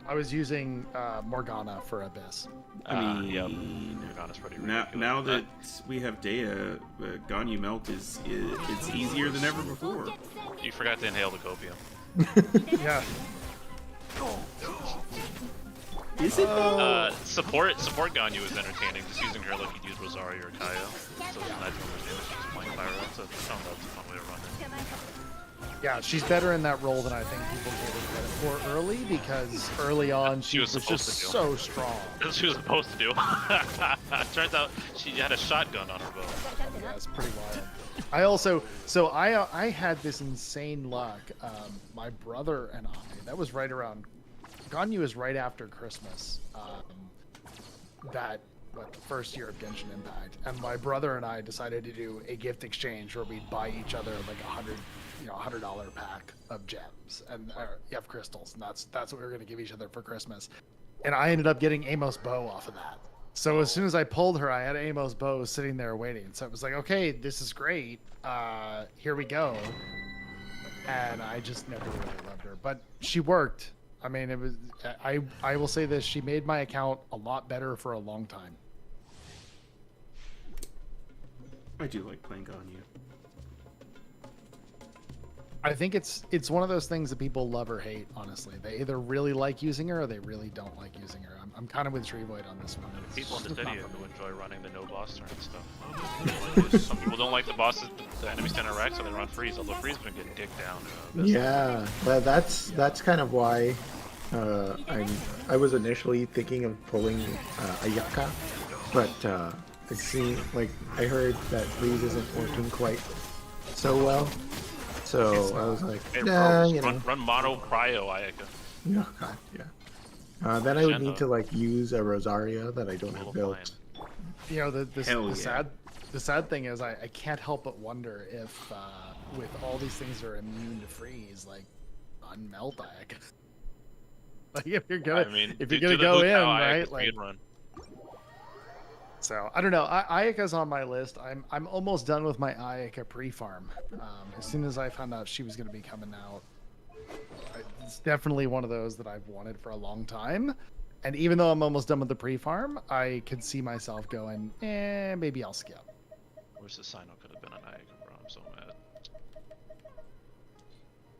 I was using Morgana for Abyss. I mean, Yep. Morgana's pretty now ridiculous. that we have Deyah, Ganyu Melt it's easier than ever before. You forgot to inhale the copium. Yeah. Is it though? Support Ganyu is entertaining. Just using her like you'd use Rosario or Kaya. So it's not to understand that she's playing Pyro. So that's a fun way to run it. Yeah, she's better in that role than I think people gave her credit for early, because early on she was supposed just to do. so strong. That's what she was supposed to do. Turns out she had a shotgun on her bow. Yeah, it's pretty wild. I also, so I had this insane luck. My brother and I, that was right around, Ganyu is right after Christmas. The first year of Genshin Impact, and my brother and I decided to do a gift exchange where we'd buy each other like $100 pack of gems and crystals, and that's what we were gonna give each other for Christmas. And I ended up getting Amos' bow off of that. So as soon as I pulled her, I had Amos' bow sitting there waiting. So it was like, okay, this is great. Here we go. And I just never really loved her, but she worked. I mean, it was. I will say this: she made my account a lot better for a long time. I do like playing Ganyu. I think it's one of those things that people love or hate. Honestly, they either really like using her or they really don't like using her. I'm kind of with Treevoid on this one. People in the city who enjoy running the no boss turn stuff. Some people don't like the bosses, the enemies to interact, so they run freeze. Although freeze been getting dicked down. Yeah, that's kind of why I was initially thinking of pulling Ayaka, but it seemed like I heard that freeze isn't working quite so well. So I was like, Hey, nah, run mono cryo Ayaka. Oh god, yeah. Then I would need to like use a Rosaria that I don't have built. You know, the yeah. sad thing is I can't help but wonder if with all these things that are immune to freeze, like unmelt Ayaka. Like if you're gonna go in, right? Like run. So I don't know. Ayaka's on my list. I'm almost done with my Ayaka pre-farm. As soon as I found out she was going to be coming out, it's definitely one of those that I've wanted for a long time. And even though I'm almost done with the pre-farm, I could see myself going, maybe I'll skip. Wish the Sino could have been an Ayaka, bro. I'm so mad.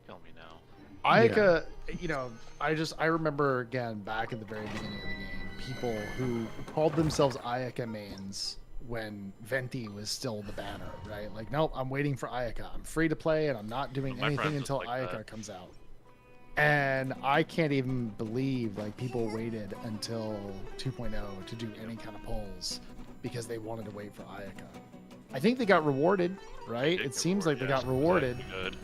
Kill me now. Ayaka, you know, I remember again back at the very beginning of the game, people who called themselves Ayaka mains when Venti was still the banner, right? Like, nope, I'm waiting for Ayaka. I'm free to play and I'm not doing My anything friends until was like Ayaka that. comes out. And I can't even believe like people waited until 2.0 to do any kind of polls because they wanted to wait for Ayaka. I think they got rewarded, right? It seems like they got rewarded, Good.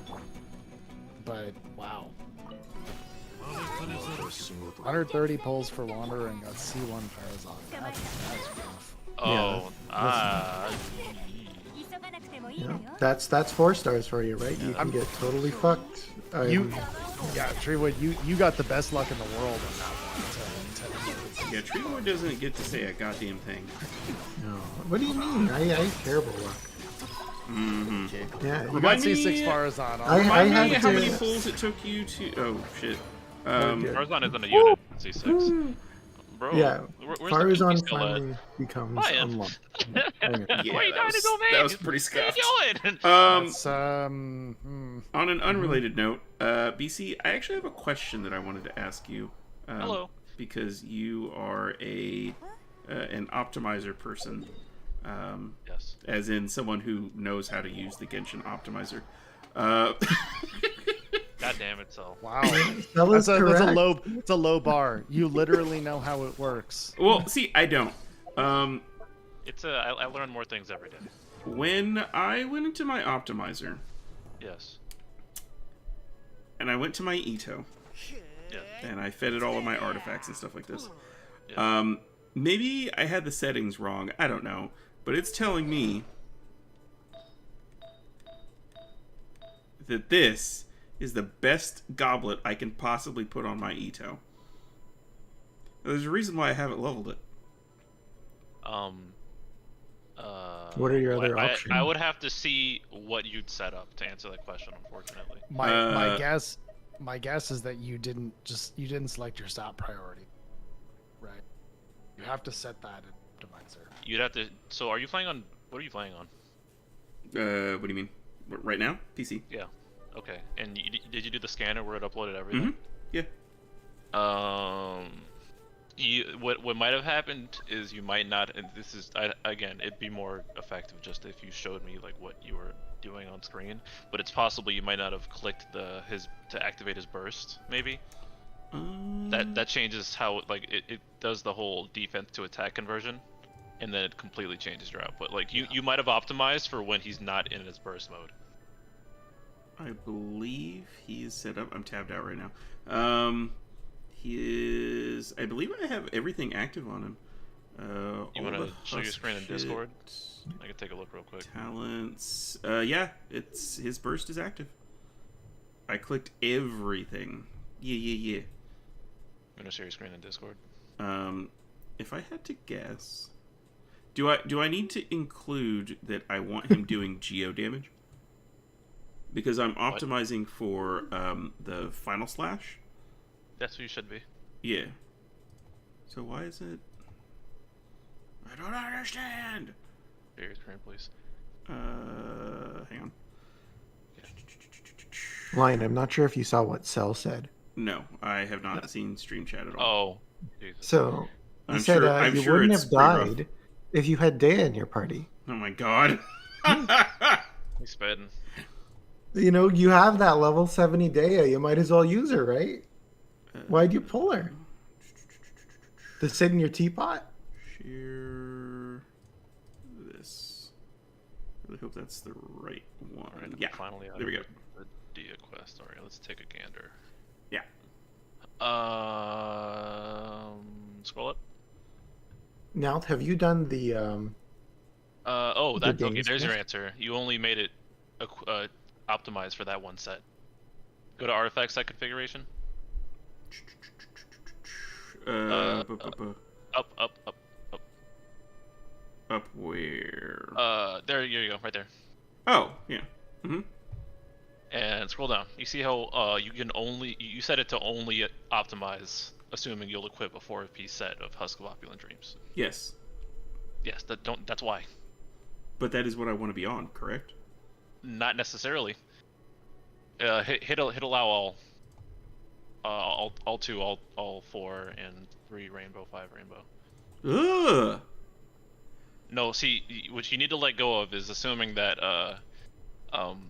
but wow. 130 pulls for Wanderer and got C1 Farazan. That's rough. Oh, You know, that's 4 stars for you, right? You can get totally fucked. Yeah, Treewood, you got the best luck in the world on that one. Yeah, Treewood doesn't get to say a goddamn thing. No. What do you mean? I have terrible luck. Mm-hmm. Yeah, you We got got C6 Farazan. Remind me had how to- many pulls it took you to... Oh, shit. Farazan isn't a unit in C6. Bro, Yeah, where's the Farazan PP skill at? finally becomes Lion. unlocked. Yeah, Why you trying to go, man? that was pretty scuffed. What are you doing? That's, On an unrelated note, BC, I actually have a question that I wanted to ask you. Hello. Because you are an optimizer person. Yes. As in someone who knows how to use the Genshin optimizer. God damn it, so. wow. That was That's correct. a low bar. You literally know how it works. Well, see, I don't. I learn more things every day. When I went into my optimizer, Yes. and I went to my Ito, Yeah. and I fed it all of my artifacts and stuff like this. Yeah. Maybe I had the settings wrong. I don't know. But it's telling me that this is the best goblet I can possibly put on my Ito. Now, there's a reason why I haven't leveled it. What are your other options? I would have to see what you'd set up to answer that question, unfortunately. My guess is that you didn't select your stop priority. Right. You have to set that in optimizer. You'd have to. So, are you playing on? What are you playing on? What do you mean? Right now? PC. Yeah. Okay. And did you do the scanner where it uploaded everything? Yeah. What might have happened is you might not. And this is again, it'd be more effective just if you showed me like what you were doing on screen. But it's possible you might not have clicked to activate his burst. Maybe. That changes how it does the whole defense to attack conversion. And then it completely changes your output. Like you might have optimized for when he's not in his burst mode. I believe he is set up. I'm tabbed out right now. He is. I believe I have everything active on him. You want to show your screen in Discord? I can take a look real quick. Talents. Yeah, it's his burst is active. I clicked everything. Yeah. I'm gonna share your screen in Discord. If I had to guess. Do I need to include that I want him doing geo damage? Because I'm optimizing for the final slash. That's what you should be. Yeah. So why is it? I don't understand. Share your screen, please. Hang on. Lion, I'm not sure if you saw what Cell said. No, I have not seen stream chat at all. Oh. Jesus. So, he I'm said sure- I'm you sure wouldn't it's have pretty rough. died if you had Deyah in your party. Oh my god. He's spitting. You know, you have that level 70 Deyah. You might as well use her, right? Why'd you pull her? To sit in your teapot? Share this. I really hope that's the right one. Alright, Yeah. finally out there we of go. the Dehya quest. Alright, let's take a gander. Yeah. Scroll up. Now, have you done the Oh, The that's okay. games There's your quest? answer. You only made it optimized for that one set. Go to artifact set configuration. Up. Up where? There you go, right there. Oh, yeah. Mm-hmm. And scroll down. You see how you can only you set it to only optimize, assuming you'll equip a 4FP set of Husk of Opulent Dreams. Yes. Yes, that's why. But that is what I want to be on, correct? Not necessarily. Hit allow all 2, all 4, and 3 rainbow, 5 rainbow. Ugh. No, see, what you need to let go of is assuming that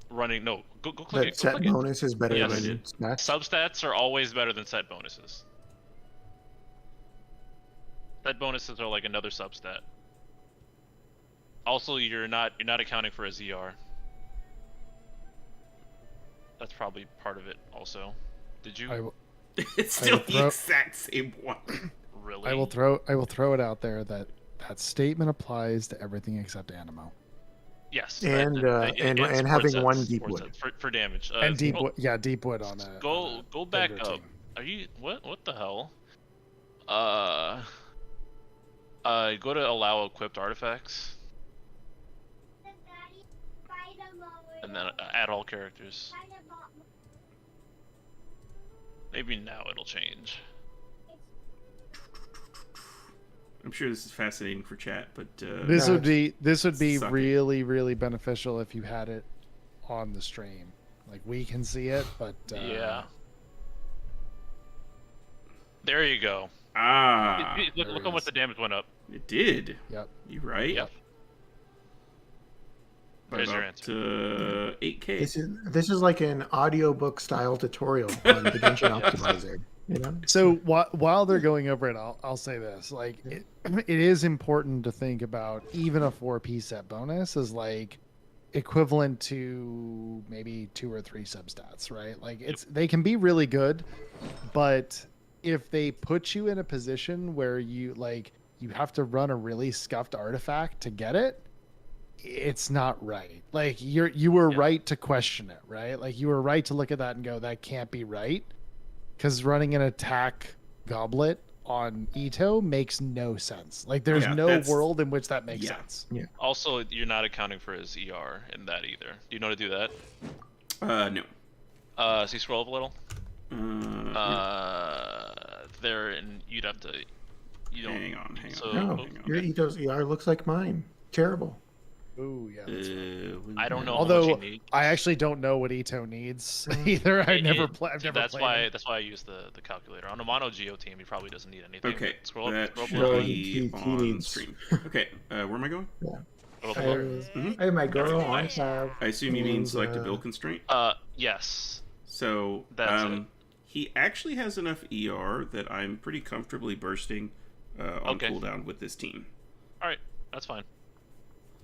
running. No, go click that it. Go set click it. bonus is better Yes. than smash? Substats are always better than set bonuses. Set bonuses are like another substat. Also, you're not accounting for a ZR. That's probably part of it. Also, did you It's still the throw- exact same one. really? I will throw it out there that That statement applies to everything except Animo. Yes. And against and board having sets, one board deep wood. sets for damage. And deep go, wood, yeah, deep wood on a go back bigger up. team. Are you what the hell? Go to allow equipped artifacts, and then add all characters. Maybe now it'll change. I'm sure this is fascinating for chat, but This No, would be suck it. really beneficial if you had it on the stream. Like we can see it, but Yeah. There you go. Look how much the damage went up. It did. Yep. You right? Yep. By There's your about, answer. 8K. This is like an audiobook style tutorial on the Genshin optimizer. You know. So while they're going over it, I'll say this: like it is important to think about even a 4-piece set bonus is like equivalent to maybe 2 or 3 substats, right? Like they can be really good, but if they put you in a position where you have to run a really scuffed artifact to get it, it's not right. Like you were right to question it, right? Like you were right to look at that and go, that can't be right. Because running an attack goblet on Ito makes no sense. Like there's no world in which that makes sense. Yeah. Also, you're not accounting for his ER in that either. Do you know how to do that? No. So you scroll up a little. Yeah. There, and you'd have to. You don't. Hang on. So, No, hang on. your Ito's ER looks like mine. Terrible. Ooh, yeah. That's right. I don't know. how Although much you need. I actually don't know what Ito needs either. I've never played. That's why I use the calculator. On a mono geo team, he probably doesn't need anything. Okay, Scroll up. that Scroll up a should little. be He on needs- stream. Okay, where am I going? Yeah. Scroll up a little. Hey, my girl, I have. I assume you mean And, select a build constraint. Yes. So, That's it. he actually has enough ER that I'm pretty comfortably bursting on Okay. cooldown with this team. All right, that's fine.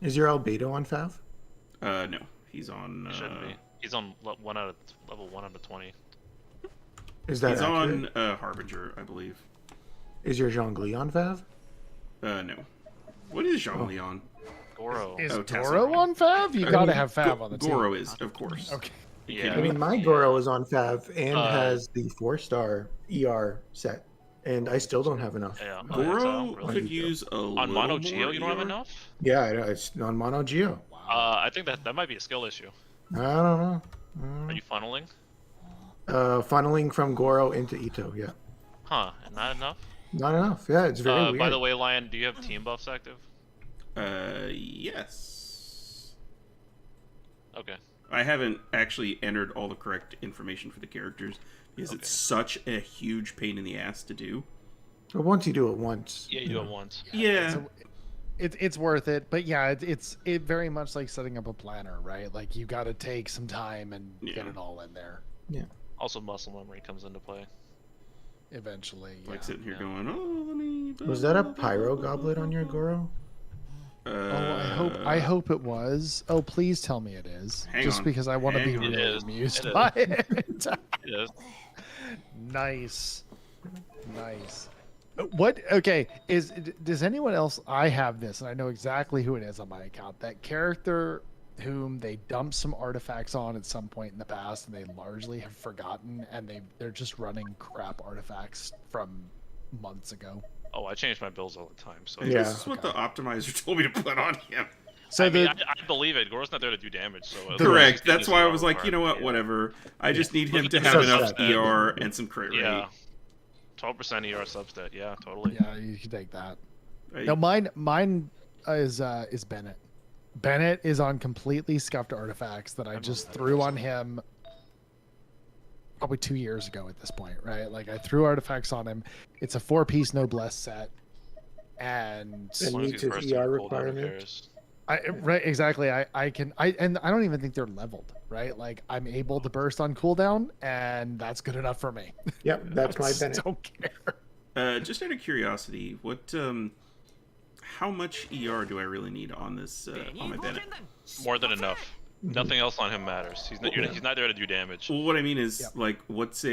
Is your albedo on Fav? No, he's on. He shouldn't be. He's on level 1 out of 20. Is that He's accurate? on Harbinger, I believe. Is your Zhongli on Fav? No. What is Jean Leon? Goro. Is Oh, Goro Tasselheim. on Fav? You gotta have Fav on the team. Goro is, of course. Okay. Yeah. I mean, my Goro is on Fav and has the 4-star ER set, and I still don't have enough. Yeah. Goro really. could use a little On mono more geo, you don't have ER. enough. Yeah, I know, it's on Mono Geo. I think that might be a skill issue. I don't know. Are you funneling? Funneling from Goro into Ito, yeah. Huh? Not enough. Not enough. Yeah, it's very weird. By the way, Lion, do you have team buffs active? Yes. Okay. I haven't actually entered all the correct information for the characters because it's such a huge pain in the ass to do. But once you do it once. Yeah, you do it once. Yeah. It's worth it, but yeah, it's very much like setting up a planner, right? Like you got to take some time and get it all in there. Yeah. Also, muscle memory comes into play. Eventually, yeah. Like sitting here going, oh, let me. Was that a pyro goblet on your Goro? I hope it was. Oh, please tell me it is. Hang Just on. because I want to be Hang on. really It is. amused It by it. It is. Nice. What? Okay. Does anyone else? I have this, and I know exactly who it is on my account. That character whom they dumped some artifacts on at some point in the past, and they largely have forgotten, and they're just running crap artifacts from months ago. Oh, I change my builds all the time. So Yeah. This is what the optimizer told me to put on him. So I mean, I believe it. Goro's not there to do damage. So Correct. That's why I was like, you know what, whatever. I just need him to have Substat. enough ER and some crit rate. Yeah. 12% ER substat. Yeah, totally. yeah, you can take that. I- No, mine is Bennett. Bennett is on completely scuffed artifacts that I just threw on him probably 2 years ago at this point, right? Like I threw artifacts on him. It's a 4-piece noblesse set, and And As long as meets he's his bursting ER with cooldown, who requirement. cares? right exactly. I can and I don't even think they're leveled, right? Like I'm able to burst on cooldown, and that's good enough for me. Yep, that's my I just Bennett. don't care. Just out of curiosity, what, how much ER do I really need on this, on my Bennett? More than enough. Nothing else on him matters. He's not. He's not there to do damage. Well, what I mean is, Yep. like, what's a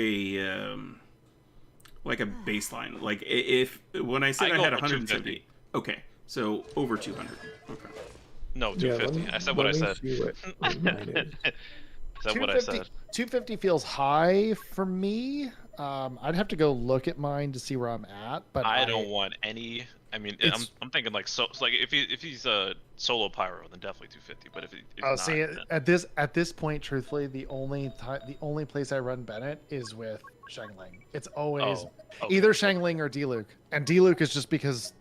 baseline? Like, if when I said I I, go had for 170, okay, So over 200. Okay. No, Yeah, 250. I said what I said. See what mine is. I said what I said. 250 feels high for me. I'd have to go look at mine to see where I'm at, but I don't want any. I mean, I'm thinking like like if he's a solo pyro, then definitely 250. But if Oh, not, see, then... at this point, truthfully, the only place I run Bennett is with Shangling. It's always okay. either Shangling or Diluc, and Diluc is just because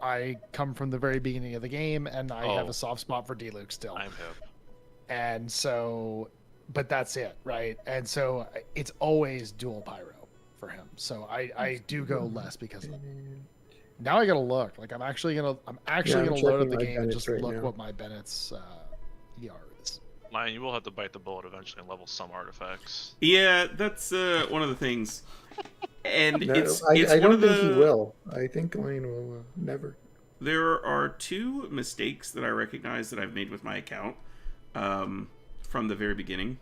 I come from the very beginning of the game, and I have a soft spot for Diluc still. I'm hip. And so, but that's it, right? And so it's always dual pyro for him. So I do go less because of it. Now I gotta look. Like I'm actually gonna load up the game and just look what my Bennett's ER is. Lion, you will have to bite the bullet eventually and level some artifacts. Yeah, that's one of the things. And No, it's I one don't of think he the. will. I think Lane will never. There are two mistakes that I recognize that I've made with my account from the very beginning.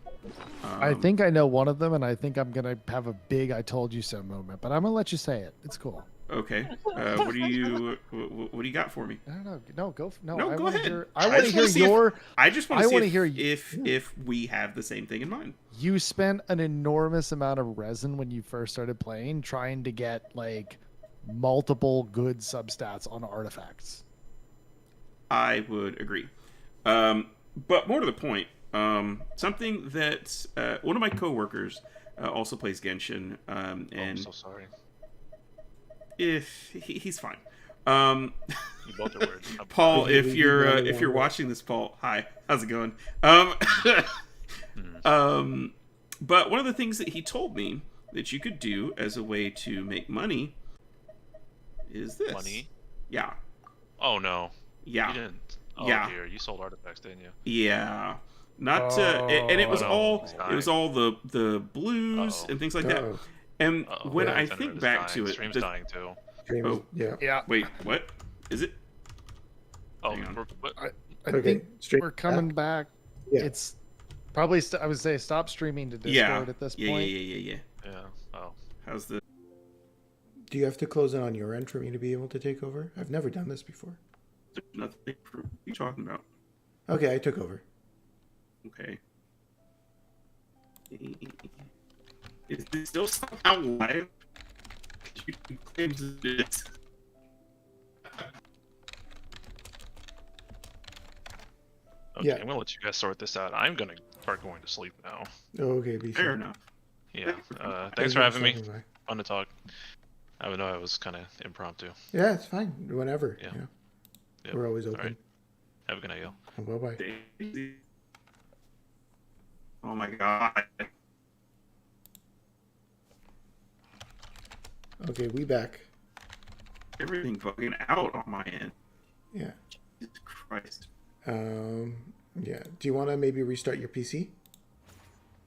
I think I know one of them, and I think I'm gonna have a big "I told you so" moment. But I'm gonna let you say it. It's cool. Okay. What do you got for me? I don't know. No, go. No, go ahead. I want to hear your. I just want to see hear if we have the same thing in mind. You spent an enormous amount of resin when you first started playing, trying to get like multiple good substats on artifacts. I would agree. But more to the point, something that one of my coworkers also plays Genshin, and I'm so sorry. if he's fine. You both are weird. Paul, if you're watching this, Paul, hi, how's it going? But one of the things that he told me that you could do as a way to make money is this. Money? Yeah. Oh no. Yeah. You didn't. Oh Yeah. dear, you sold artifacts, didn't you? Yeah. Not and it was all the blues and things like that. And when I think back to it, Stream's dying too. Yeah. Wait, what is it? Oh, Hang on. I think we're coming back. Yeah. It's probably I would say stop streaming to Discord at this point. Yeah. Oh. How's the? Do you have to close it on your end for me to be able to take over? I've never done this before. There's nothing for what are you talking about? Okay, I took over. Okay. Is this still somehow live? You claim it is. Okay, Yeah. I'm gonna let you guys sort this out. I'm gonna start going to sleep now. Okay, be Fair sure. enough. Yeah. Thanks for having me. Fun to talk. I would know I was kind of impromptu. Yeah, it's fine. Whenever. Yeah. Yeah. Yep. We're always All open. right. Have a good night, yo. Bye bye. Daisy. Oh my god. Okay, we back. Everything fucking out on my end. Yeah. Jesus Christ. Yeah. Do you want to maybe restart your PC?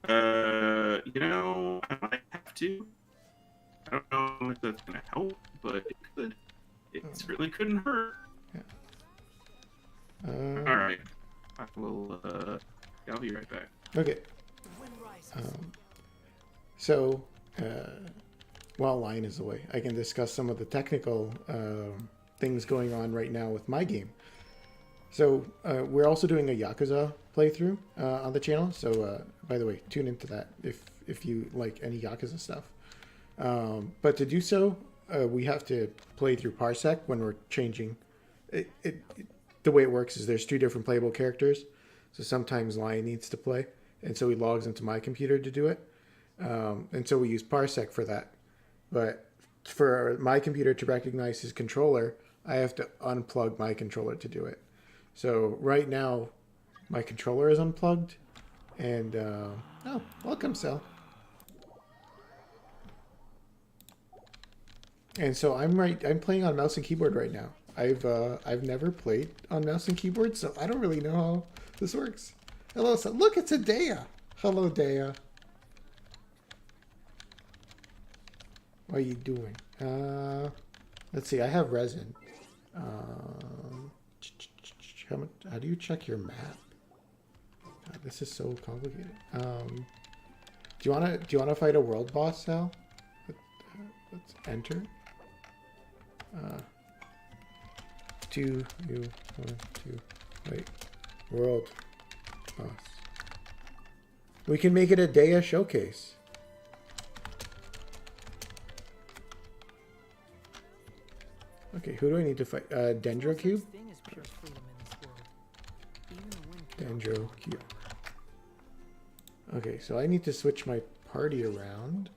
I might have to. I don't know if that's gonna help, but it could. It certainly couldn't hurt. Yeah. All right. I will. I'll be right back. Okay. So, while Lion is away, I can discuss some of the technical things going on right now with my game. So, we're also doing a Yakuza playthrough on the channel. So, by the way, tune into that if you like any Yakuza stuff. But to do so, we have to play through Parsec when we're changing. The way it works is there's two different playable characters. So sometimes Lion needs to play. And so he logs into my computer to do it. And so we use Parsec for that. But for my computer to recognize his controller, I have to unplug my controller to do it. So right now, my controller is unplugged. And, oh, welcome, Sal. And so I'm playing on mouse and keyboard right now. I've never played on mouse and keyboard, so I don't really know how this works. Hello, Sal. Look, it's a Deyah. Hello, Deyah. What are you doing? Let's see. I have resin. How do you check your map? God, this is so complicated. Do you wanna fight a world boss, Sal? Let's enter. 2, U, 1, 2. Wait. World boss. We can make it a Deyah showcase. Okay, who do I need to fight? Dendro Cube? Dendro Cube. Okay, so I need to switch my party around.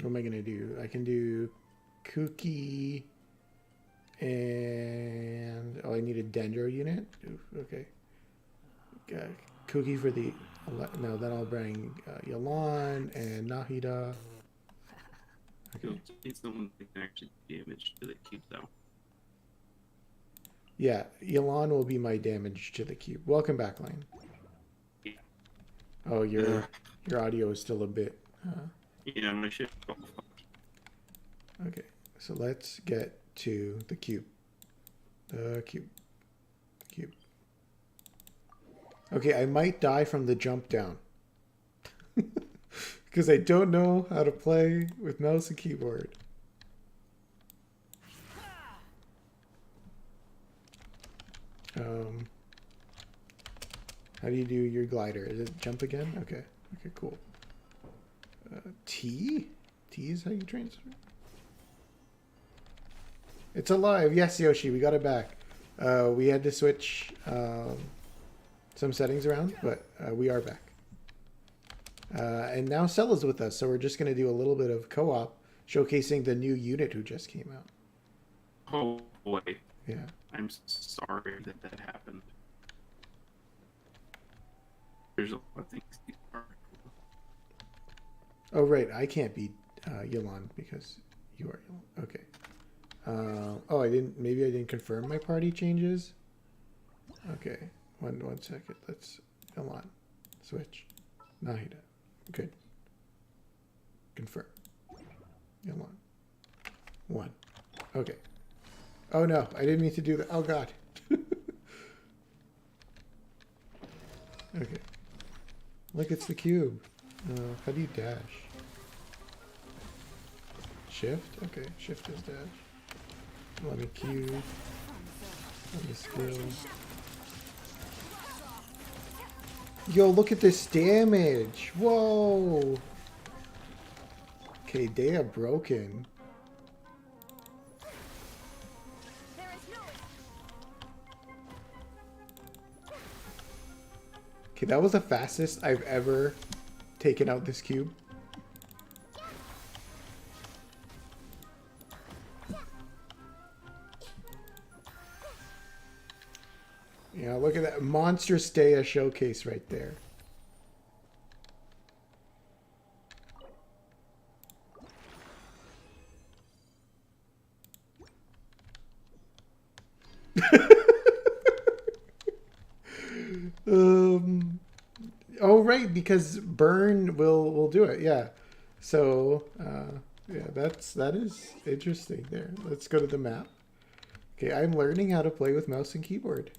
What am I gonna do? I can do Cookie and I need a Dendro unit. Ooh, okay. Cookie for the no. Then I'll bring Yalan and Nahida. Okay. It's the one that can actually damage to the cube, though. Yeah, Yalan will be my damage to the cube. Welcome back, Lane. Yeah. Oh, your audio is still a bit. Yeah, my shit. Okay, so let's get to the cube. The cube. The cube. Okay, I might die from the jump down. Because I don't know how to play with mouse and keyboard. How do you do your glider? Is it jump again? Okay. Okay, cool. T? T is how you transfer? It's alive. Yes, Yoshi, we got it back. We had to switch some settings around, but we are back. And now Cella's with us, so we're just going to do a little bit of co-op, showcasing the new unit who just came out. Oh, boy. Yeah. I'm sorry that that happened. There's a lot of things. Oh, right. I can't beat Yalan because you are Yalan. Okay. Oh, I didn't. Maybe I didn't confirm my party changes. Okay. One second. Let's Yalan. Switch. Nahida. Good. Confirm. Yalan. 1. Okay. Oh no, I didn't mean to do that. Oh god. Okay. Look, it's the cube. How do you dash? Shift? Okay, shift is dash. Let me cube. Let me skill. Yo, look at this damage! Whoa! Okay, Deyah broken. Okay, that was the fastest I've ever taken out this cube. Yeah, look at that monstrous Deyah showcase right there. Oh right, because burn will do it. Yeah. So yeah, that is interesting there. Let's go to the map. Okay, I'm learning how to play with mouse and keyboard.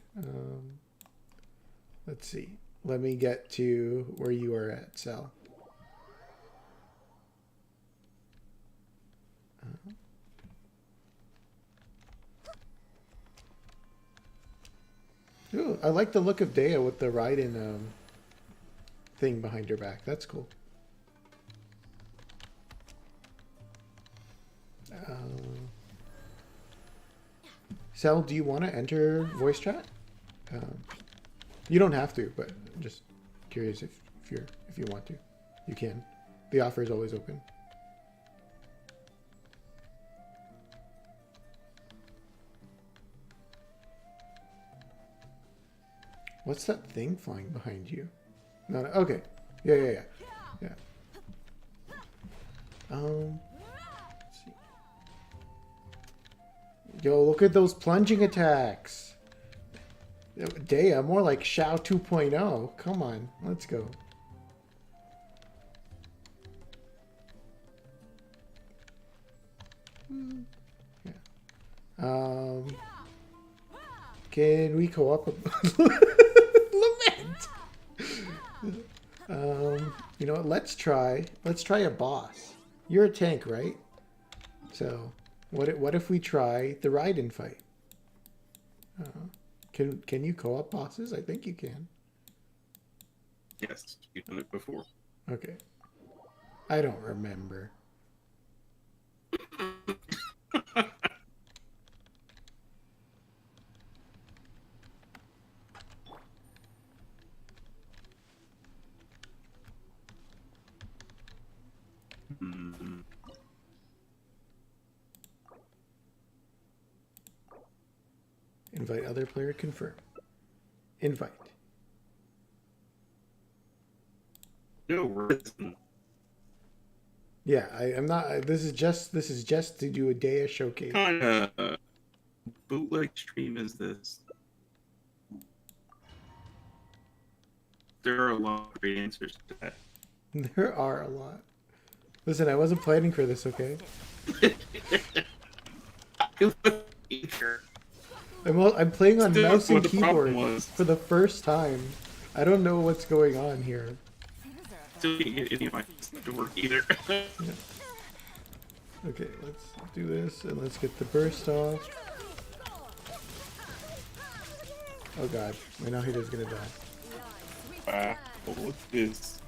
Let's see. Let me get to where you are at, Sal. Ooh, I like the look of Deyah with the ride-in thing behind her back. That's cool. Sal, do you want to enter voice chat? You don't have to, but I'm just curious if you want to. You can. The offer is always open. What's that thing flying behind you? No, no, okay. Yeah. Let's see. Yo, look at those plunging attacks. Deyah, more like Shao 2.0. Come on, let's go. Yeah. Can we co-op? Lament. You know what? Let's try a boss. You're a tank, right? So, what if we try the Raiden fight? Can you co-op bosses? I think you can. Yes, you've done it before. Okay. I don't remember. Hmm. Invite other player, confirm. Invite. No, Risen. Yeah, I'm not. This is just to do a Deyah showcase. What kind of bootleg stream is this? There are a lot of great answers to that. There are a lot. Listen, I wasn't planning for this, okay? I'm playing on Still, mouse and what the problem keyboard was. for the first time. I don't know what's going on here. Still can't get any of my stuff to work either. Okay, let's do this and let's get the burst off. Oh god, I know Hida's gonna die. Wow, what's this?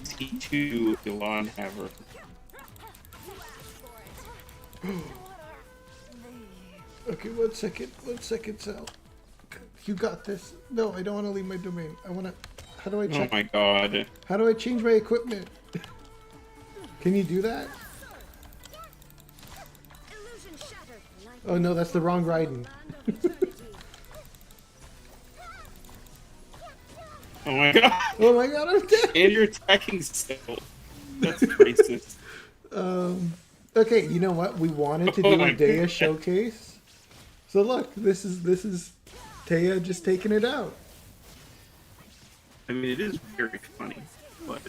T2 Elon Haver. Okay, one second, Sal. You got this. No, I don't want to leave my domain. I want to. How do I Oh check? my god. How do I change my equipment? Can you do that? Oh no, that's the wrong Raiden. Oh my god. Oh my god, I'm dead. And you're attacking still. That's racist. Okay, you know what? We wanted to Oh do my a Deyah God. showcase. So look, this is Deyah just taking it out. I mean, it is very funny, but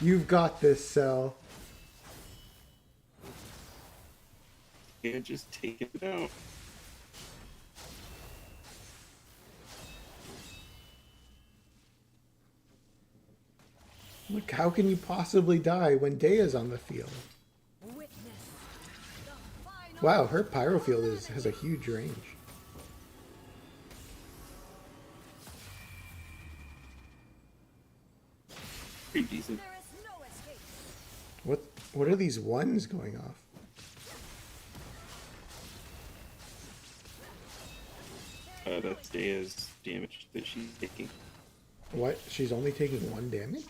You've got this, Sal. yeah, just take it out. Look, how can you possibly die when Deyah's on the field? Wow, her pyro field has a huge range. Pretty decent. What are these ones going off? That's Deya's damage that she's taking. What? She's only taking 1 damage?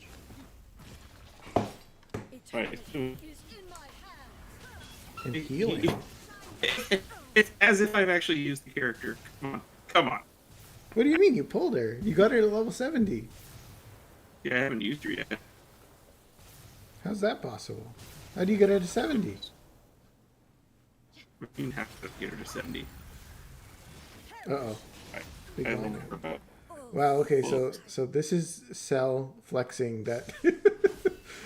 Right. So And healing. it's as if I've actually used the character. Come on. Come on. What do you mean? You pulled her. You got her to level 70. Yeah, I haven't used her yet. How's that possible? How do you get her to 70? We can have to get her to 70. Uh-oh. Big I line don't there. know about. Wow, okay, so this is Cell flexing that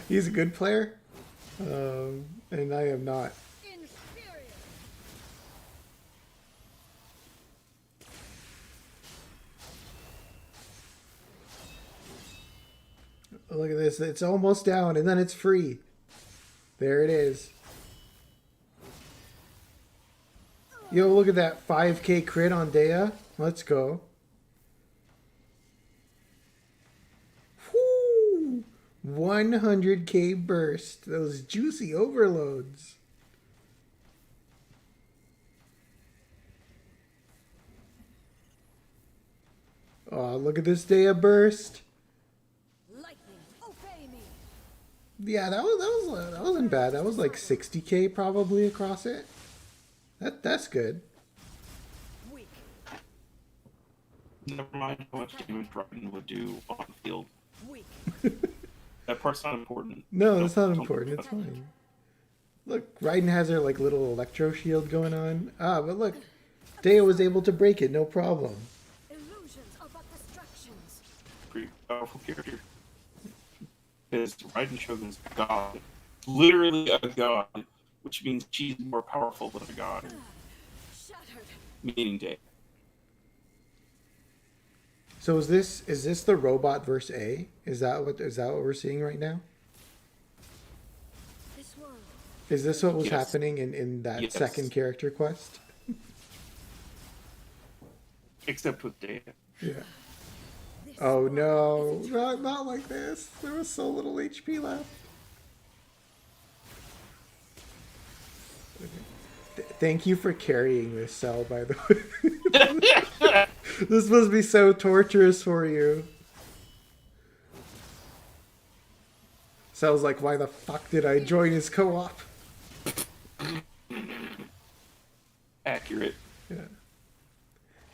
he's a good player, and I am not. Look at this, it's almost down, and then it's free. There it is. Yo, look at that 5k crit on Deyah. Let's go. Whoo! 100k burst. Those juicy overloads. Oh, look at this Deyah burst. Yeah, that wasn't bad. That was like 60k probably across it. That's good. Never mind how much damage Robin would do on the field. That part's not important. No, that's not Don't- important. It's fine. Look, Raiden has her like little electro shield going on. Ah, but look, Deyah was able to break it, no problem. Pretty powerful character. Because Raiden Shogun's a god. Literally a god. Which means she's more powerful than a god. Meaning Deyah. So is this the robot versus A? Is that what we're seeing right now? Is this what was Yes. happening in that Yes. second character quest? Except with Deyah. Yeah. Oh no, not like this. There was so little HP left. Thank you for carrying this cell, by the way. This must be so torturous for you. Cell's like, why the fuck did I join his co-op? Accurate. Yeah.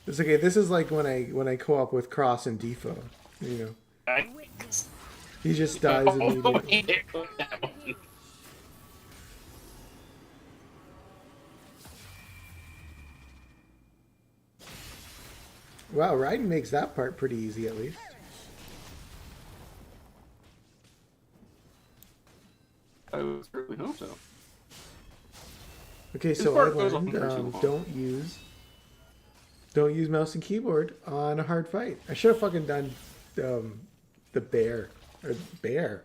It's okay. This is like when I co-op with Cross and Defo. You know, he just dies immediately. Wow, Raiden makes that part pretty easy at least. I would certainly hope so. Okay, This so I part goes on learned for too long. don't use mouse and keyboard on a hard fight. I should have fucking done the bear or bear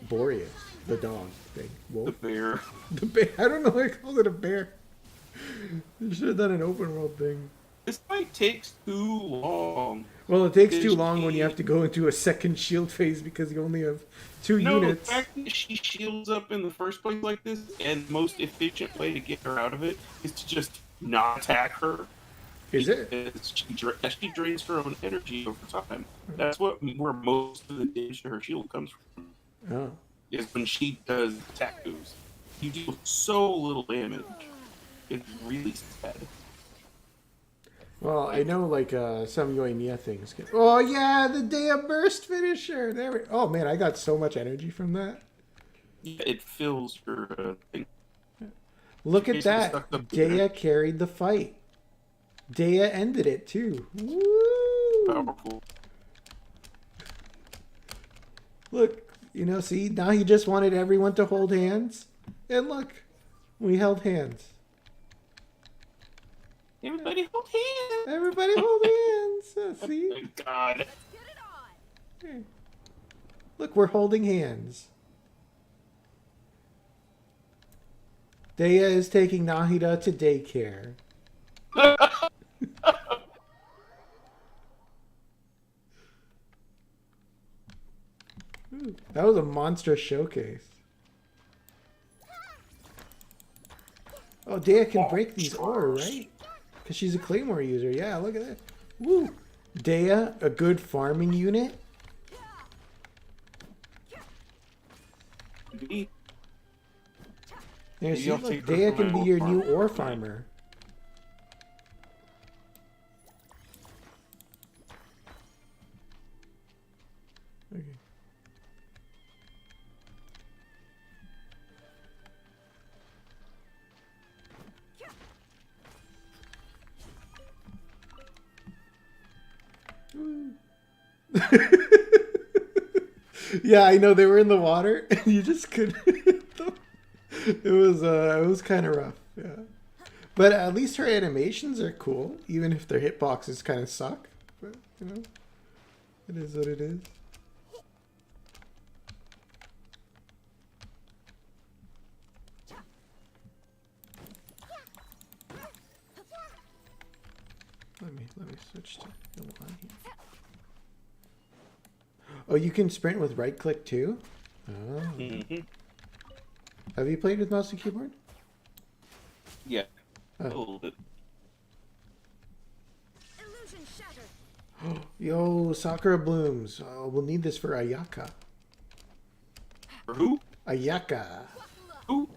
Boreas, the dog thing. The Wolf. bear. The bear. I don't know why I called it a bear. You should have done an open world thing. This fight takes too long. Well, it takes too long when you have to go into a second shield phase because you only have 2 No, units. the fact that she shields up in the first place like this, and the most efficient way to get her out of it is to just not attack her. Is it? Because she drains her own energy over time. That's where most of the damage to her shield comes from. Oh. Is when she does attack moves. You deal so little damage. It's really sad. Well, I know like some Yoimiya things. Oh yeah, the Deyah burst finisher. Oh man, I got so much energy from that. Yeah, it fills your thing. Look at Basically that. sucked up the Deyah carried the fight. Deyah ended it too. Woo! Powerful. Look, you know, see, now he just wanted everyone to hold hands. And look, we held hands. Everybody hold hands. Everybody hold hands. See? Oh my god. Look, we're holding hands. Deyah is taking Nahida to daycare. Ooh, that was a monstrous showcase. Oh, Deyah can break these ore, right? Because she's a claymore user. Yeah, look at that. Woo! Deyah, a good farming unit. Me? Yeah, Maybe see, I'll look, take her Deyah for can my be your ore new farm. ore farmer. Okay. Yeah, I know they were in the water and you just couldn't hit them. It was kind of rough, yeah. But at least her animations are cool, even if their hitboxes kind of suck. But, you know, it is what it is. Let me switch to the one here. Oh, you can sprint with right click too? Oh. Mm-hmm. Have you played with mouse and keyboard? Yeah. Oh. A little bit. Yo, Sakura blooms. Oh, we'll need this for Ayaka. For who? Ayaka. Who?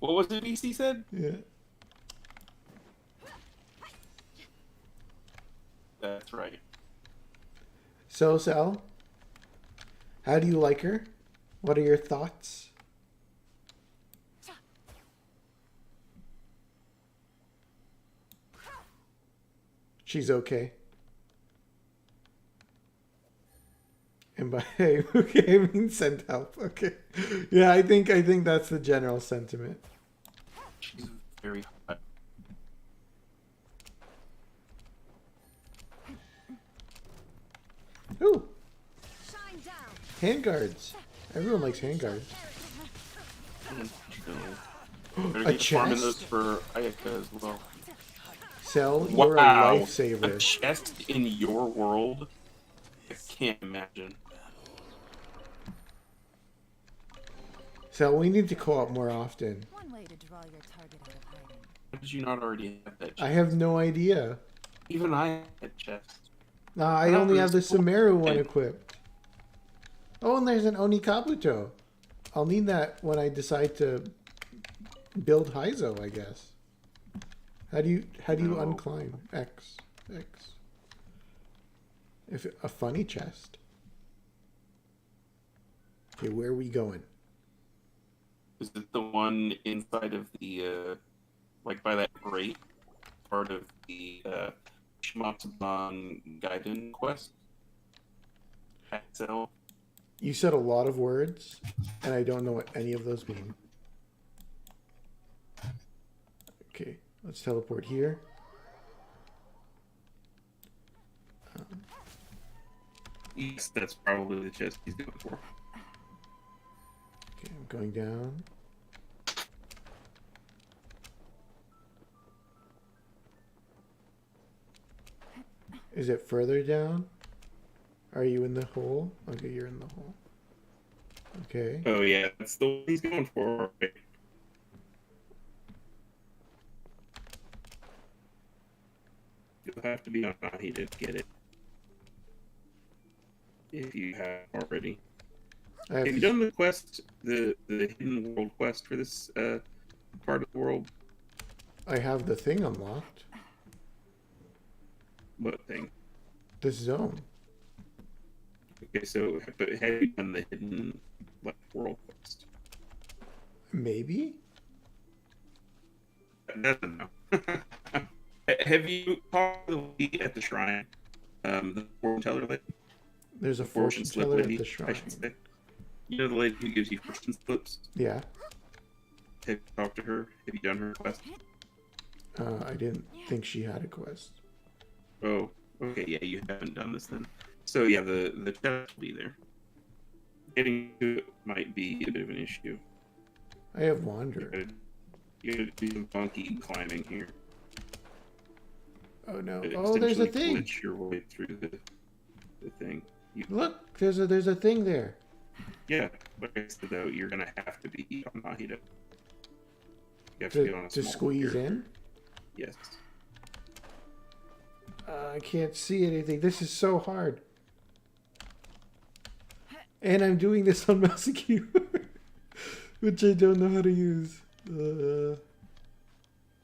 What was it BC said? Yeah. That's right. So, Sal, how do you like her? What are your thoughts? She's okay. And by okay, I mean send help. Okay. Yeah, I think that's the general sentiment. She's very hot. Ooh, Shine down. handguards. Everyone likes handguards. Better A keep farming chest? those for Ayaka as well. Cell, you're a Wow, a lifesaver. chest in your world? I can't imagine. Cell, we need to co-op more often. One way to draw your target out of hiding. How did you not already have that chest? I have no idea. Even I had that chest. Nah, I only have the Sumeru one equipped. Oh, and there's an Oni Kabuto. I'll need that when I decide to build Heizo, I guess. How do you No. unclimb? X. If a funny chest. Okay, where are we going? Is it the one inside of the, like by that grate? Part of the, Shimatsuban Gaiden quest? Axel? You said a lot of words, and I don't know what any of those mean. Okay, let's teleport here. Yes, that's probably the chest he's going for. Okay, I'm going down. Is it further down? Are you in the hole? Okay, you're in the hole. Okay. Oh yeah, that's the one he's going for. Right? You'll have to be on Nahi to get it. If you have already. I Have you done the quest, the hidden world quest for this part of the world? have the thing unlocked. What thing? This zone. Okay, so but have you done the hidden like world quest? Maybe? I don't know. Have you talked to the lady at the shrine? The fortune teller lady? There's a Fortune fortune slip teller at lady, the I shrine. should say. You know the lady who gives you fortune slips? Yeah. Have you talked to her? Have you done her quest? I didn't think she had a quest. Oh, okay, yeah, you haven't done this then. So yeah, the chest will be there. Getting to it might be a bit of an issue. I have Wander. You gotta do some funky climbing here. Oh no. To Oh, there's a essentially thing. glitch your way through the thing. Look, there's a thing there. Yeah, like I said though, you're gonna have to be on Nahida. You have to be on a To small squeeze character. in. Yes. I can't see anything. This is so hard. And I'm doing this on mouse and keyboard, which I don't know how to use.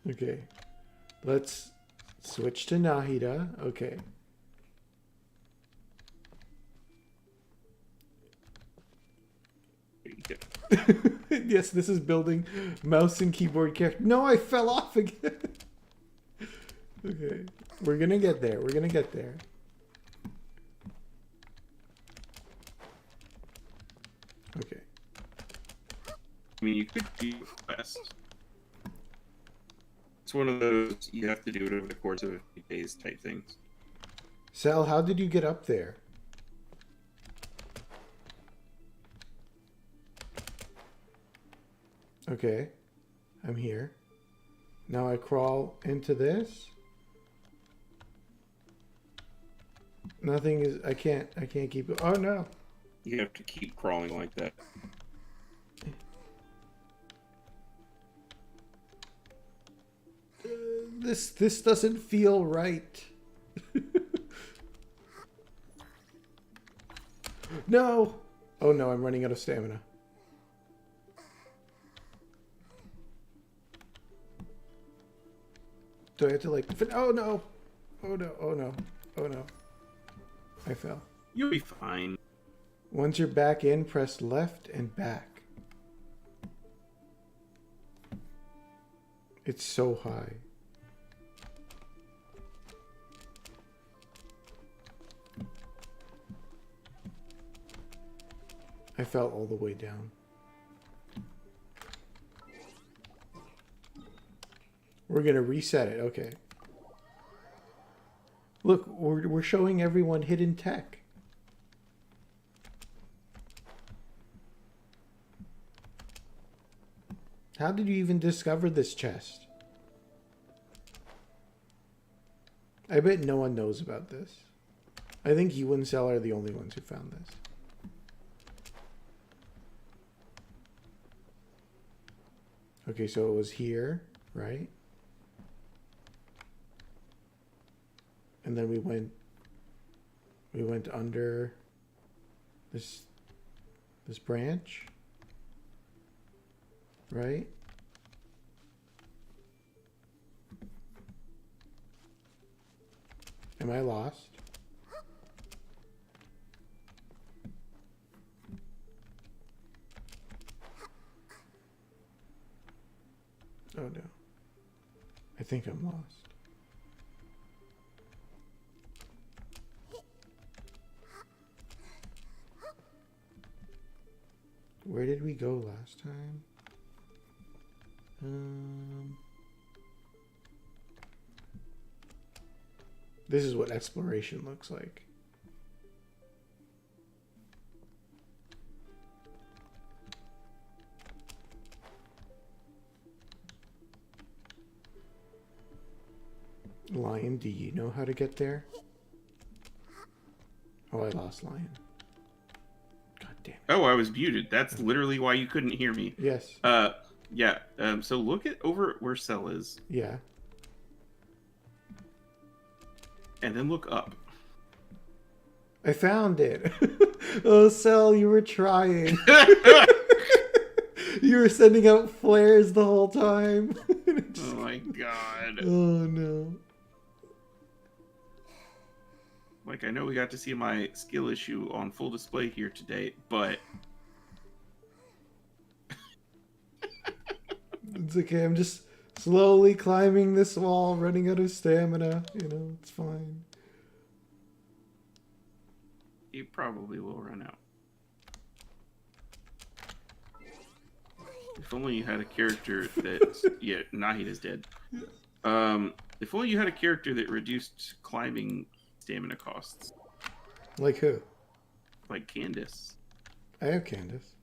Okay. Let's switch to Nahida. Okay. There you go. Yes, this is building mouse and keyboard character. No, I fell off again. Okay. We're gonna get there. We're gonna get there. Okay. I mean, you could do a quest. It's one of those you have to do it over the course of a few days type things. Sal, how did you get up there? Okay. I'm here. Now I crawl into this. Nothing is I can't keep it. Oh no. You have to keep crawling like that. This doesn't feel right. No. Oh no, I'm running out of stamina. Do I have to like oh no. Oh no. Oh no. Oh no. I fell. You'll be fine. Once you're back in, press left and back. It's so high. I fell all the way down. We're gonna reset it. Okay. Look, we're showing everyone hidden tech. How did you even discover this chest? I bet no one knows about this. I think you and Cell are the only ones who found this. Okay, so it was here, right? And then we went under this branch, right? Am I lost? Oh no. I think I'm lost. Where did we go last time? This is what exploration looks like. Lion, do you know how to get there? Oh, I lost Lion. God damn it. Oh, I was muted. That's literally why you couldn't hear me. Yes. Yeah. So look at over where Cell is, Yeah. and then look up. I found it. Oh, Cell, you were trying. You were sending out flares the whole time. Oh my god. Oh no. Like, I know we got to see my skill issue on full display here today, but It's okay. I'm just slowly climbing this wall, running out of stamina. You know, it's fine. you probably will run out. If only you had a character that... Yeah, Nahida's dead. If only you had a character that reduced climbing stamina costs. Like who? Like Candace. I have Candace.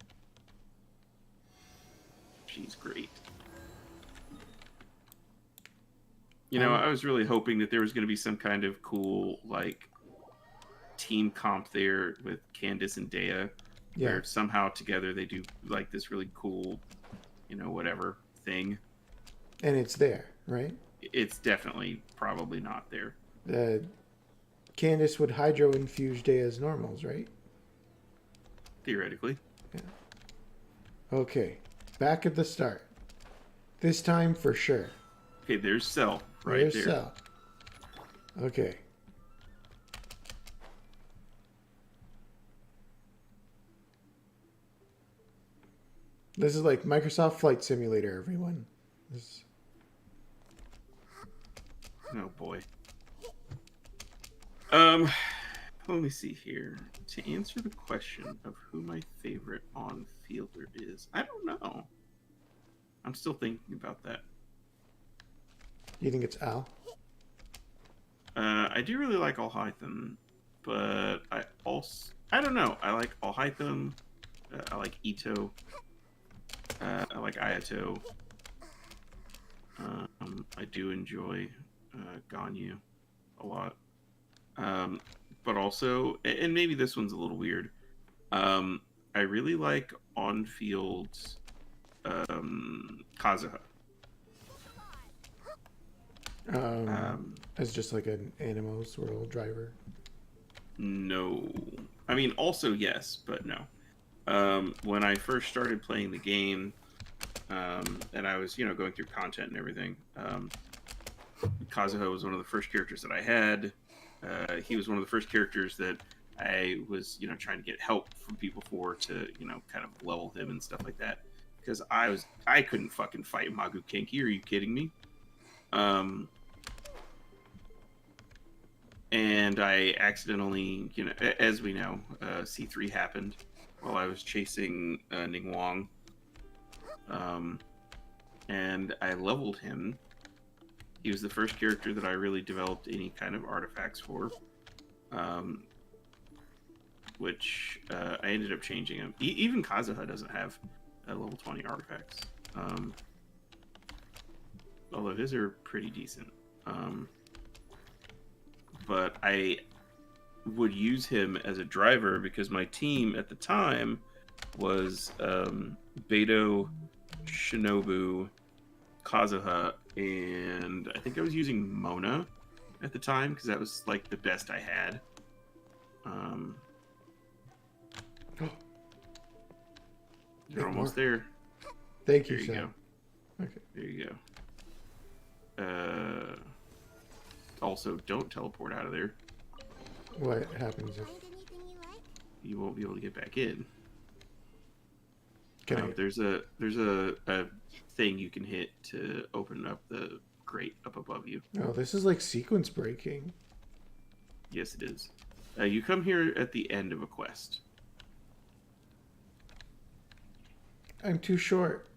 She's great. You know, I was really hoping that there was going to be some kind of cool, like, team comp there with Candace and Deyah. Yeah. Where somehow together they do, like, this really cool, you know, whatever thing. And it's there, right? It's definitely probably not there. Candace would hydro infuse Deyah's normals, right? Theoretically. Yeah. Okay. Back at the start. This time for sure. Okay, there's Cell right There's there. Cell. Okay. This is like Microsoft Flight Simulator, everyone. This... Oh boy. Let me see here. To answer the question of who my favorite on-fielder is, I don't know. I'm still thinking about that. You think it's Al? I do really like Alhaitham, but I don't know. I like Alhaitham. I like Ito. I like Ayato. I do enjoy Ganyu a lot. But also, and maybe this one's a little weird, I really like on-field Kazuha. As just like an Animos World driver. No. I mean, also yes, but no. When I first started playing the game, and I was, you know, going through content and everything, Kazuha was one of the first characters that I had. He was one of the first characters that I was, you know, trying to get help from people for to, you know, kind of level him and stuff like that. Because I couldn't fucking fight Magu Kenki. Are you kidding me? And I accidentally, you know, as we know, C3 happened while I was chasing Ning Wang. And I leveled him. He was the first character that I really developed any kind of artifacts for. Which I ended up changing him. Even Kazuha doesn't have level 20 artifacts. Although his are pretty decent. But I would use him as a driver because my team at the time was Beto, Shinobu, Kazuha, and I think I was using Mona at the time because that was like the best I had. You're almost there. Thank you, There you Sam. go. Okay. There you go. Also, don't teleport out of there. What happens if... You won't be able to get back in. Can I... There's a thing you can hit to open up the grate up above you. Oh, this is like sequence breaking. Yes, it is. You come here at the end of a quest. I'm too short.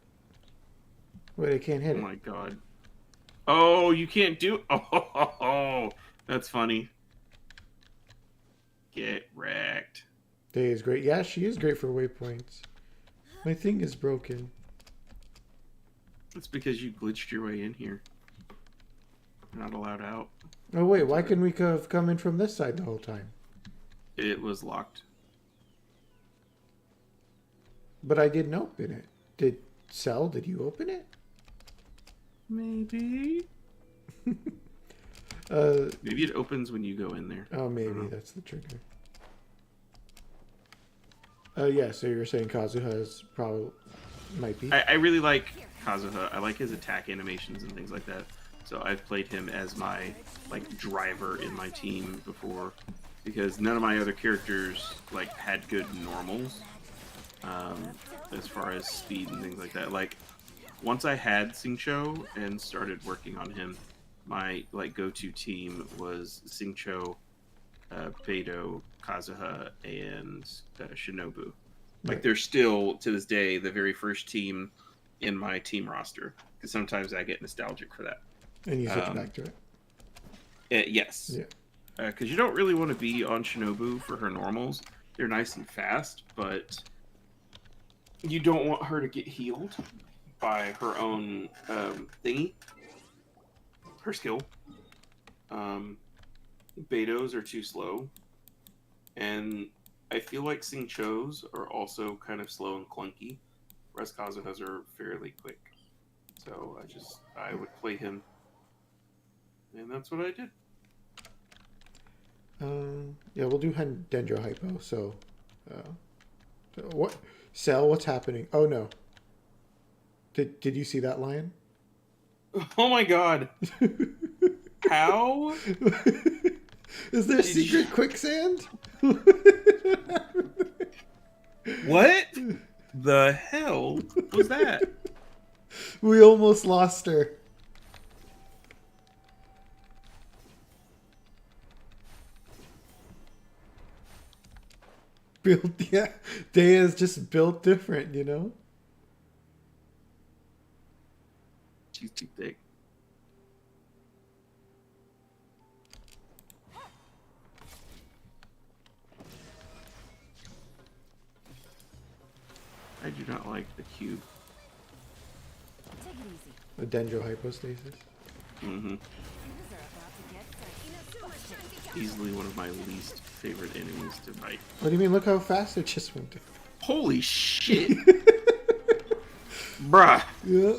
Wait, I can't hit Oh it. my god. Oh, you can't do... Oh, that's funny. Get wrecked. Day is great. Yeah, she is great for waypoints. My thing is broken. It's because you glitched your way in here. You're not allowed out. Oh wait, why couldn't we have come in from this side the whole time? It was locked. But I didn't open it. Did you open it? Maybe. Maybe it opens when you go in there. Oh, maybe that's the trigger. Yeah, so you're saying Kazuha is probably... might be? I really like Kazuha. I like his attack animations and things like that. So I've played him as my like driver in my team before, because none of my other characters like had good normals as far as speed and things like that. Like once I had Xingqiu and started working on him, my like go-to team was Xingqiu, Beidou, Kazuha, and Shinobu. Like they're still to this day the very first team in my team roster, because sometimes I get nostalgic for that. And you switch back to it? Yes. Yeah. Because you don't really want to be on Shinobu for her normals. They're nice and fast, but you don't want her to get healed by her own thingy. Her skill. Beidous are too slow. And I feel like Xingqiu's are also kind of slow and clunky, whereas Kazuha's are fairly quick. So I would play him. And that's what I did. Yeah, we'll do Dendro Hypo. So what? Cell, what's happening? Oh no. Did you see that lion? Oh my god. How? Is there secret quicksand? What the hell was that? We almost lost her. Built, yeah. Deyah's just built different, you know? She's too thick. I do not like the cube. Take it easy. The Dendro Hypostasis. Mm-hmm. Things are about to get dicey. Easily one of my least favorite enemies to fight. What do you mean? Look how fast it just went. Holy shit! Bruh. Yeah.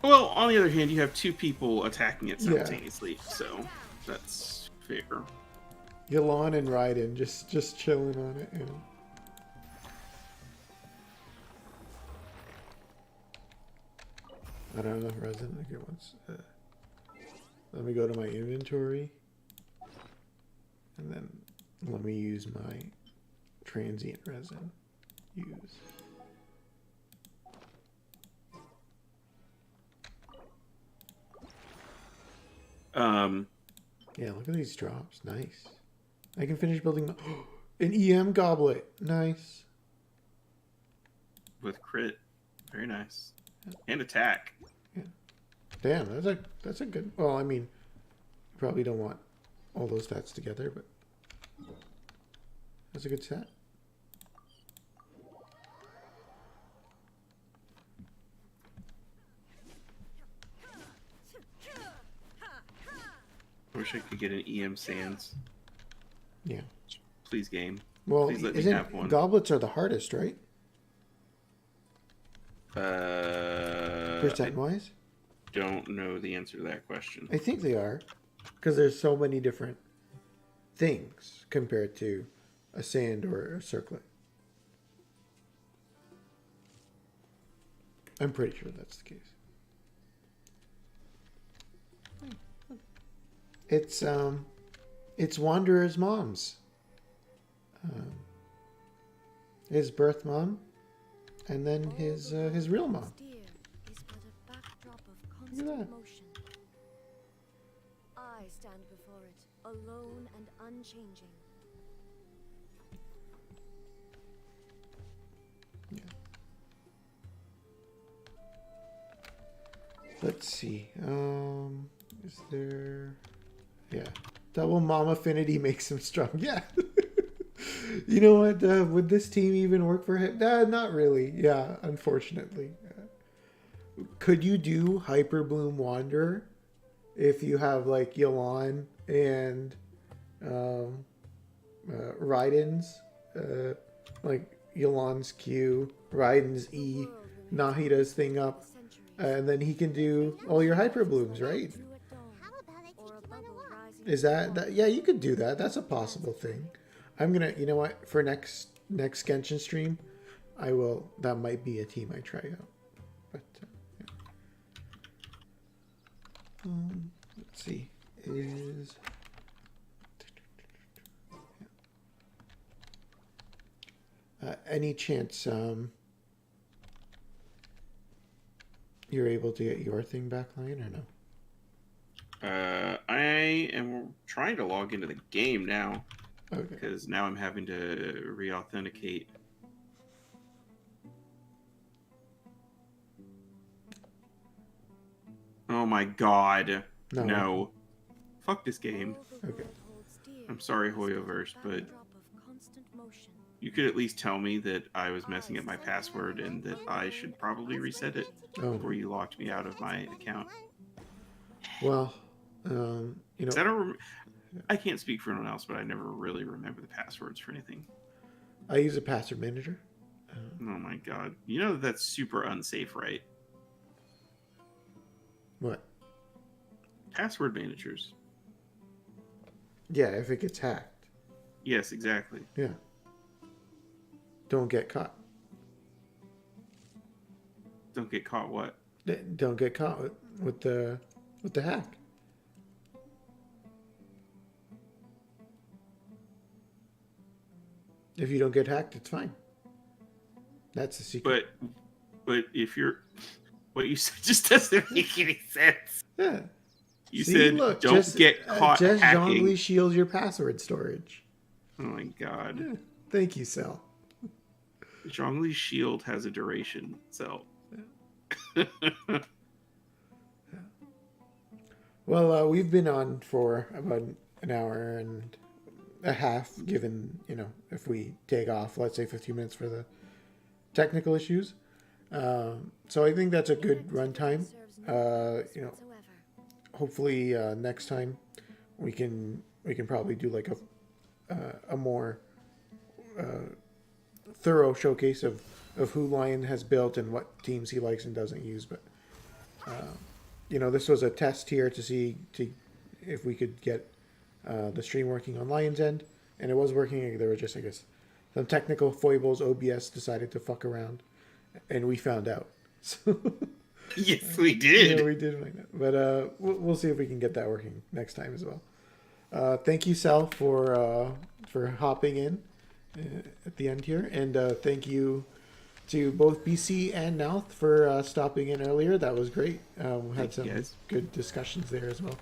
Well, on the other hand, you have two people attacking it simultaneously, so that's fair. Yelan and Raiden just chilling on it. You know? I don't know, resin. Okay, once. Let me go to my inventory, and then let me use my transient resin. Use. Yeah, look at these drops. Nice. I can finish building an EM goblet. Nice. With crit. Very nice. And attack. Yeah. Damn, that's a good. Well, I mean, you probably don't want all those stats together, but that's a good set. wish I could get an EM Sands. Yeah. Please, game. Well, Please let me have isn't one. goblets are the hardest, right? I Percent-wise? don't know the answer to that question. I think they are. Because there's so many different things compared to a sand or a circlet. I'm pretty sure that's the case. It's Wanderer's mom's. His birth mom, and then his real mom. Look at that. I stand before it, alone and unchanging. Let's see. Is there? Yeah, double mom affinity makes him strong. Yeah. You know what? Would this team even work for him? Not really. Yeah, unfortunately. Could you do Hyper Bloom Wanderer if you have like Yelan and Raiden's? Like Yelan's Q, Raiden's E, Nahida's thing up, and then he can do all your Hyper Blooms, right? Is that? Yeah, you could do that. That's a possible thing. I'm gonna, you know what? For next Genshin stream, I will. That might be a team I try out. But yeah. Let's see. Is any chance you're able to get your thing back, Lion, or no? I am trying to log into the game now. Okay. Because now I'm having to re-authenticate. Oh my god. No. No. Fuck this game. Okay. I'm sorry, Hoyoverse, but you could at least tell me that I was messing up my password and that I should probably reset it before you locked me out of my account. Well, you know, I can't speak for anyone else, but I never really remember the passwords for anything. I use a password manager. Oh my god. You know that's super unsafe, right? What? Password managers. Yeah, if it gets hacked. Yes, exactly. Yeah. Don't get caught. Don't get caught what? Don't get caught with the hack. If you don't get hacked, it's fine. That's the secret. But if you're, what you said just doesn't make any sense. Yeah. You said don't get caught just hacking. Zhongli shields your password storage. Oh my god. Yeah. Thank you, Cell. Zhongli's shield has a duration, so. Yeah. Well, we've been on for about an hour and a half, given, you know, if we take off, let's say 15 minutes for the technical issues. So I think that's a good runtime. You know, hopefully next time we can probably do like a more thorough showcase of who Lion has built and what teams he likes and doesn't use. But you know, this was a test here to see if we could get the stream working on Lion's end, and it was working. There were just, I guess, some technical foibles. OBS decided to fuck around, and we found out. So yes, we did. Yeah, we did find out. But we'll see if we can get that working next time as well. Thank you, Sal, for hopping in at the end here, and thank you to both BC and Nouth for stopping in earlier. That was great. We had some good discussions there as well.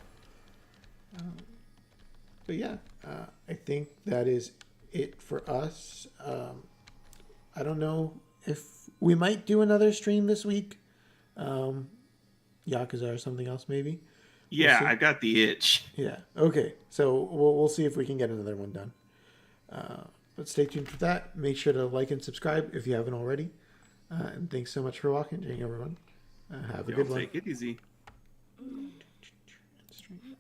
But yeah, I think that is it for us. I don't know if we might do another stream this week. Yakuza or something else, maybe. Yeah, I got the itch. Yeah. Okay. So we'll see if we can get another one done. But stay tuned for that. Make sure to like and subscribe if you haven't already. And thanks so much for watching, everyone. Have a good one. Take it easy. Stream.